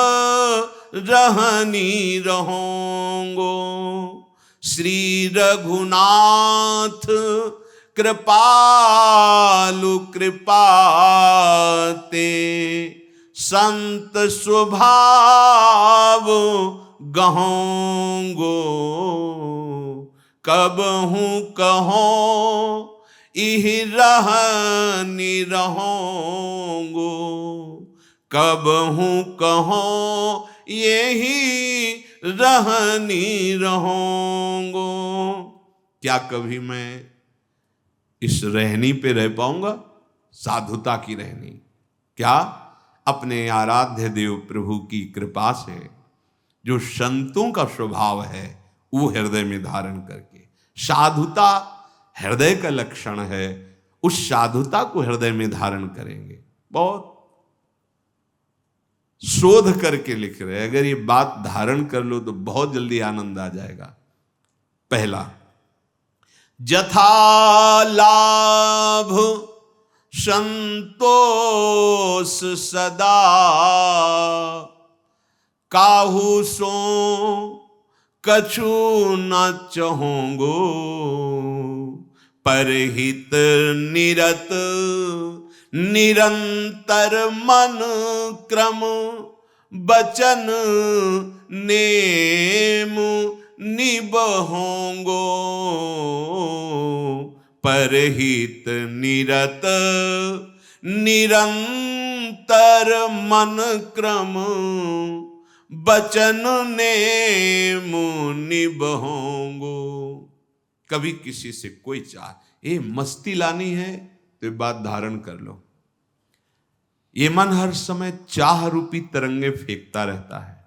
रहनी रहोगो। श्री रघुनाथ कृपालु कृपाते, संत स्वभाव गहोगो। कबहूं कहो इह रहनी रहोगो, कबहूं कहो यही रहनी रहोगो। क्या कभी मैं इस रहनी पे रह पाऊंगा? साधुता की रहनी। क्या? अपने आराध्य देव प्रभु की कृपा से जो संतों का स्वभाव है वो हृदय में धारण करके, साधुता हृदय का लक्षण है, उस साधुता को हृदय में धारण करेंगे। बहुत शोध करके लिख रहे हैं, अगर ये बात धारण कर लो तो बहुत जल्दी आनंद आ जाएगा। पहला, जथा लाभ संतोष सदा, काहू सो कछु न चाहूंगो। परहित निरत निरंतर मन क्रम, बचन नेम निबहोंगो। परहित निरत निरंतर मन क्रम, बचन नेम निबहोंगो। कभी किसी से कोई चाह मस्ती लानी है तो बात धारण कर लो। ये मन हर समय चाह रूपी तरंगे फेंकता रहता है,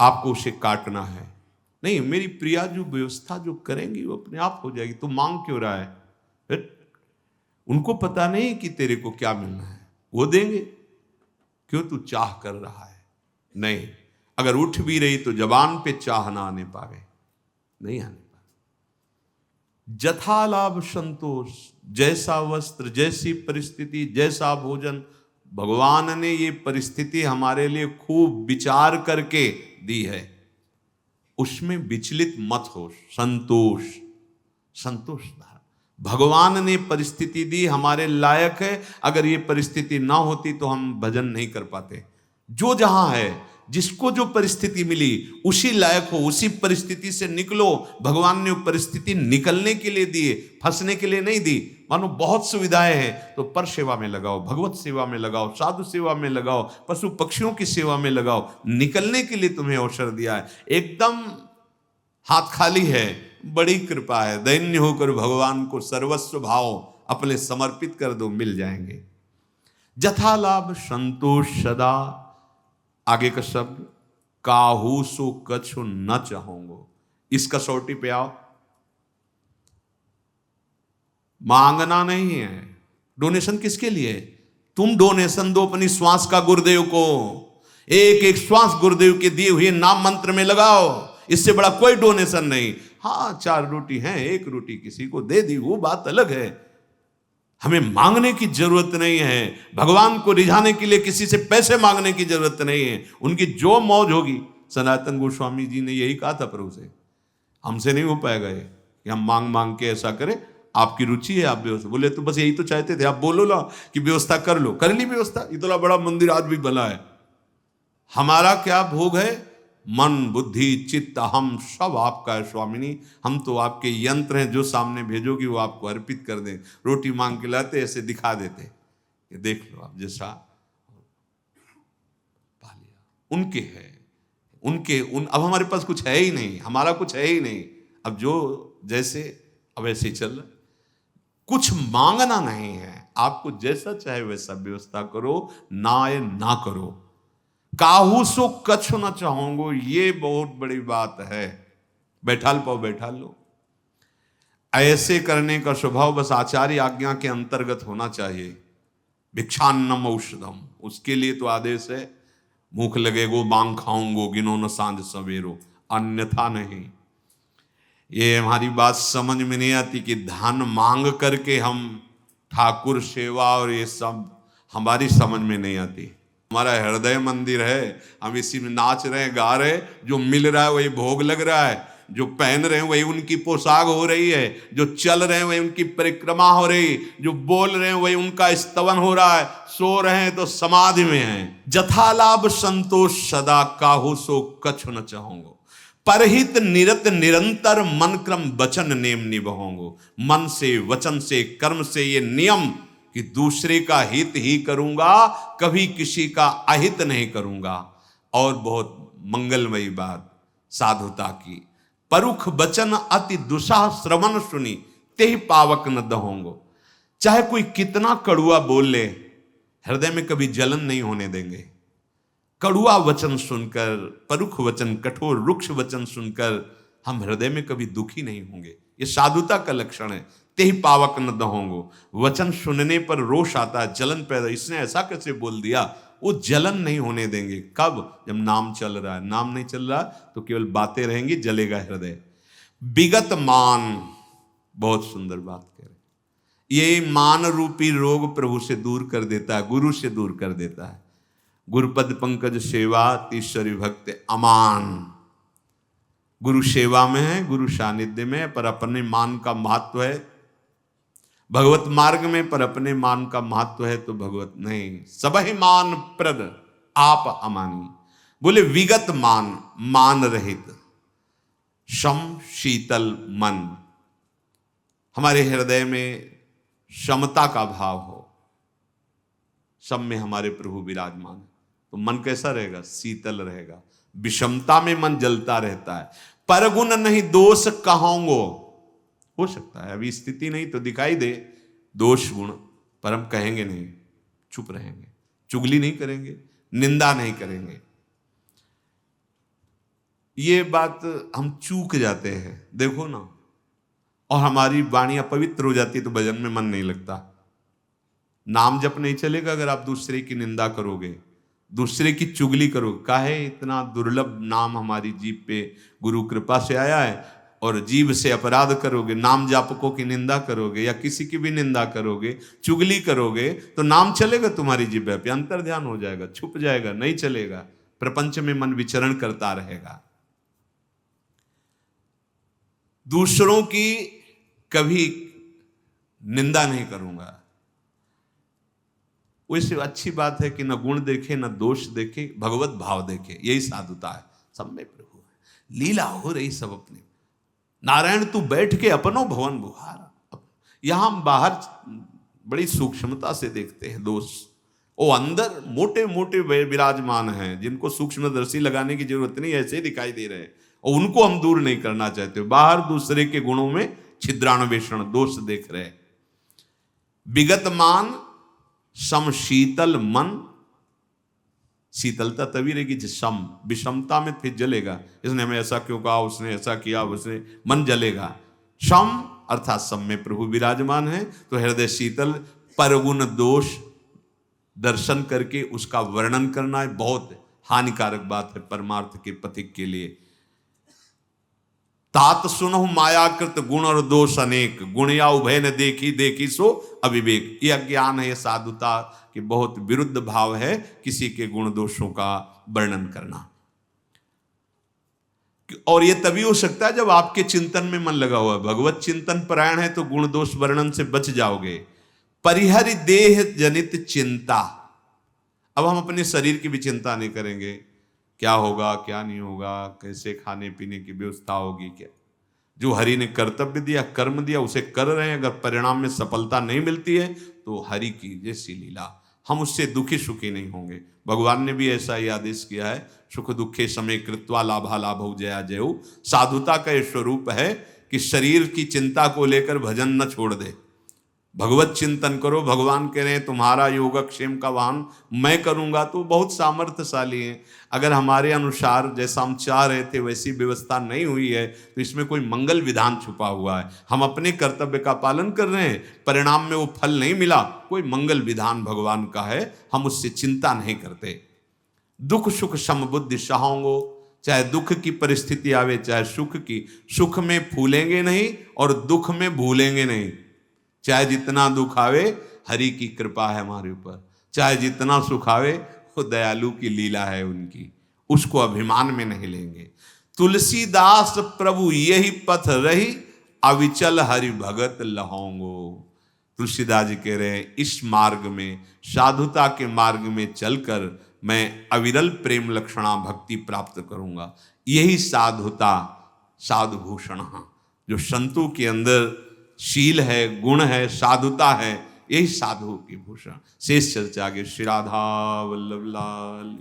आपको उसे काटना है। नहीं, मेरी प्रिया जो व्यवस्था जो करेंगी वो अपने आप हो जाएगी, तू मांग क्यों रहा है? फिर उनको पता नहीं कि तेरे को क्या मिलना है, वो देंगे। क्यों तू चाह कर रहा है? नहीं, अगर उठ भी रही तो जबान पे चाह ना आने पावे, नहीं आने पावे। जथा लाभ संतोष, जैसा वस्त्र, जैसी परिस्थिति, जैसा भोजन, भगवान ने ये परिस्थिति हमारे लिए खूब विचार करके दी है, उसमें विचलित मत हो। संतोष, संतोष भगवान ने परिस्थिति दी, हमारे लायक है। अगर ये परिस्थिति ना होती तो हम भजन नहीं कर पाते। जो जहां है, जिसको जो परिस्थिति मिली उसी लायक हो, उसी परिस्थिति से निकलो। भगवान ने वो परिस्थिति निकलने के लिए दी, फंसने के लिए नहीं दी। मानो बहुत सुविधाएं हैं तो पर सेवा में लगाओ, भगवत सेवा में लगाओ, साधु सेवा में लगाओ, पशु पक्षियों की सेवा में लगाओ। निकलने के लिए तुम्हें अवसर दिया है। एकदम हाथ खाली है, बड़ी कृपा है। दैन्य होकर भगवान को सर्वस्व भाव अपने समर्पित कर दो, मिल जाएंगे। जथा लाभ संतोष सदा, आगे का शब्द काहू सो कछु न चाहूंगो। इस कसौटी पे आओ, मांगना नहीं है। डोनेशन किसके लिए? तुम डोनेशन दो अपनी श्वास का गुरुदेव को, एक एक श्वास गुरुदेव के दिए हुए नाम मंत्र में लगाओ। इससे बड़ा कोई डोनेशन नहीं। हाँ, 4 रोटी हैं, 1 रोटी किसी को दे दी, वो बात अलग है। हमें मांगने की जरूरत नहीं है। भगवान को रिझाने के लिए किसी से पैसे मांगने की जरूरत नहीं है। उनकी जो मौज होगी, सनातन गोस्वामी जी ने यही कहा था प्रभु से, हमसे नहीं हो पाएगा ये कि हम मांग मांग के ऐसा करें। आपकी रुचि है, आप व्यवस्था बोले तो बस यही तो चाहते थे। आप बोलो ना कि व्यवस्था कर लो, कर ली व्यवस्था। इतना बड़ा मंदिर आज भी बना है। हमारा क्या भोग है? मन बुद्धि चित्त हम सब आपका है स्वामिनी। हम तो आपके यंत्र हैं, जो सामने भेजोगी वो आपको अर्पित कर दें। रोटी मांग के लाते, ऐसे दिखा देते कि देख लो आप, जैसा पा लिया। उनके है, उनके अब हमारे पास कुछ है ही नहीं, हमारा कुछ है ही नहीं। अब जो जैसे अब ऐसे ही चल रहा, कुछ मांगना नहीं है। आपको जैसा चाहे वैसा व्यवस्था करो, ना करो। काहू सो कछु न चाहूंगो, ये बहुत बड़ी बात है। बैठाल पाओ, बैठाल लो। ऐसे करने का स्वभाव बस आचार्य आज्ञा के अंतर्गत होना चाहिए। भिक्षान्नम औषधम, उसके लिए तो आदेश है, भूख लगेगो मांग खाऊंगो, गिनो न सांझ सवेरो, अन्यथा नहीं। ये हमारी बात समझ में नहीं आती कि धन मांग करके हम ठाकुर सेवा और ये सब हमारी समझ में नहीं आती। हमारा हृदय मंदिर है, हम इसी में नाच रहे हैं, गा रहे हैं। जो मिल रहा है वही भोग लग रहा है, जो पहन रहे हैं वही उनकी पोशाक हो रही है, जो चल रहे हैं वही उनकी परिक्रमा हो रही, जो बोल रहे हैं वही उनका स्तवन हो रहा है, सो रहे हैं तो समाधि में हैं। जथा लाभ संतोष सदा, काहू सो कछु न चाहूंगो। परहित निरत निरंतर मन क्रम वचन नेम निभाऊंगो। मन से, वचन से, कर्म से ये नियम कि दूसरे का हित ही करूंगा, कभी किसी का अहित नहीं करूंगा। और बहुत मंगलमयी बात साधुता की, परुख बचन अति दुसाह श्रवण सुनी, ते पावक न दहोंगो। चाहे कोई कितना कड़ुआ बोल ले, हृदय में कभी जलन नहीं होने देंगे। कड़ुआ वचन सुनकर, परुख वचन, कठोर रुक्ष वचन सुनकर हम हृदय में कभी दुखी नहीं होंगे। ये साधुता का लक्षण है। ते पावक न दहोंगो। वचन सुनने पर रोष आता है, जलन पैदा, इसने ऐसा कैसे बोल दिया, वो जलन नहीं होने देंगे। कब? जब नाम चल रहा है। नाम नहीं चल रहा तो केवल बातें रहेंगी, जलेगा हृदय। विगत मान, बहुत सुंदर बात कह रहे। ये मान रूपी रोग प्रभु से दूर कर देता है, गुरु से दूर कर देता है। गुरुपद पंकज सेवा तीसरी भक्त अमान। गुरु सेवा में है, गुरु सानिध्य में, पर अपने मान का महत्व है। भगवत मार्ग में पर अपने मान का महत्व है तो भगवत नहीं। सबहि मान प्रद आप अमानी। बोले विगत मान, मान रहित, सम शीतल मन। हमारे हृदय में समता का भाव हो, सब में हमारे प्रभु विराजमान है, तो मन कैसा रहेगा? शीतल रहेगा। विषमता में मन जलता रहता है। परगुण नहीं दोष कहूंगो। हो सकता है अभी स्थिति नहीं तो दिखाई दे दोष गुण, पर हम कहेंगे नहीं, चुप रहेंगे, चुगली नहीं करेंगे, निंदा नहीं करेंगे। ये बात हम चूक जाते हैं, देखो ना। और हमारी वाणियां पवित्र हो जाती है तो भजन में मन नहीं लगता। नाम जप नहीं चलेगा अगर आप दूसरे की निंदा करोगे, दूसरे की चुगली करोगे। काहे इतना दुर्लभ नाम हमारी जीभ पे गुरु कृपा से आया है, और जीभ से अपराध करोगे, नाम जापकों की निंदा करोगे या किसी की भी निंदा करोगे, चुगली करोगे, तो नाम चलेगा तुम्हारी जीभ पे? अंतर ध्यान हो जाएगा, छुप जाएगा, नहीं चलेगा। प्रपंच में मन विचरण करता रहेगा। दूसरों की कभी निंदा नहीं करूंगा। वैसे अच्छी बात है कि न गुण देखे न दोष देखे, भगवत भाव देखे। यही साधुता है। सब में प्रभु है, लीला हो रही सब अपने। नारायण तू बैठ के अपनो भवन बुहार। यहां हम बाहर बड़ी सूक्ष्मता से देखते हैं दोष, वो अंदर मोटे मोटे विराजमान हैं, जिनको सूक्ष्मदर्शी लगाने की जरूरत नहीं, ऐसे ही दिखाई दे रहे हैं। और उनको हम दूर नहीं करना चाहते। बाहर दूसरे के गुणों में छिद्रान्वेषण, दोष देख रहे। विगत मान सम शीतल मन, शीतलता तभी रहेगी जब सम, विषमता में फिर जलेगा, इसने हमें ऐसा क्यों कहा, उसने ऐसा किया, उसने, मन जलेगा। सम अर्थात सम में प्रभु विराजमान है, तो हृदय शीतल। परगुण दोष दर्शन करके उसका वर्णन करना है बहुत हानिकारक बात है परमार्थ के पथिक के लिए। तात सुनहु मायाकृत गुण और दोष अनेक, गुण या उभय न देखी, देखी सो अविवेक। यह अज्ञान है, साधुता के बहुत विरुद्ध भाव है किसी के गुण दोषों का वर्णन करना। और यह तभी हो सकता है जब आपके चिंतन में मन लगा हुआ है, भगवत चिंतन परायण है तो गुण दोष वर्णन से बच जाओगे। परिहरि देह जनित चिंता, अब हम अपने शरीर की भी चिंता नहीं करेंगे, क्या होगा क्या नहीं होगा, कैसे खाने पीने की व्यवस्था होगी, क्या। जो हरि ने कर्तव्य दिया, कर्म दिया, उसे कर रहे हैं। अगर परिणाम में सफलता नहीं मिलती है तो हरि की जैसी लीला, हम उससे दुखी सुखी नहीं होंगे। भगवान ने भी ऐसा ही आदेश किया है, सुख दुखे समय कृत्वा लाभा लाभौ जया जयौ। साधुता का यह स्वरूप है कि शरीर की चिंता को लेकर भजन न छोड़ दे, भगवत चिंतन करो। भगवान कह रहे हैं तुम्हारा योगक्षेम का वाहन मैं करूंगा, तो बहुत सामर्थ्यशाली है। अगर हमारे अनुसार जैसा हम चाह रहे थे वैसी व्यवस्था नहीं हुई है तो इसमें कोई मंगल विधान छुपा हुआ है। हम अपने कर्तव्य का पालन कर रहे हैं, परिणाम में वो फल नहीं मिला, कोई मंगल विधान भगवान का है, हम उससे चिंता नहीं करते। दुख सुख समबुद्धि सहाओंगो, चाहे दुख की परिस्थिति आवे चाहे सुख की, सुख में फूलेंगे नहीं और दुख में भूलेंगे नहीं। चाहे जितना दुख आवे हरि की कृपा है हमारे ऊपर, चाहे जितना सुख आवे वो दयालु की लीला है उनकी, उसको अभिमान में नहीं लेंगे। तुलसीदास प्रभु यही पथ रही, अविचल हरि भगत लहोंगो। तुलसीदास जी कह रहे हैं इस मार्ग में, साधुता के मार्ग में चलकर मैं अविरल प्रेम लक्षणा भक्ति प्राप्त करूंगा। यही साधुता, साधुभूषण, जो संतों के अंदर शील है, गुण है, साधुता है, यही साधु की भूषण। शेष चर्चा आगे। श्री राधा वल्लभ लाल।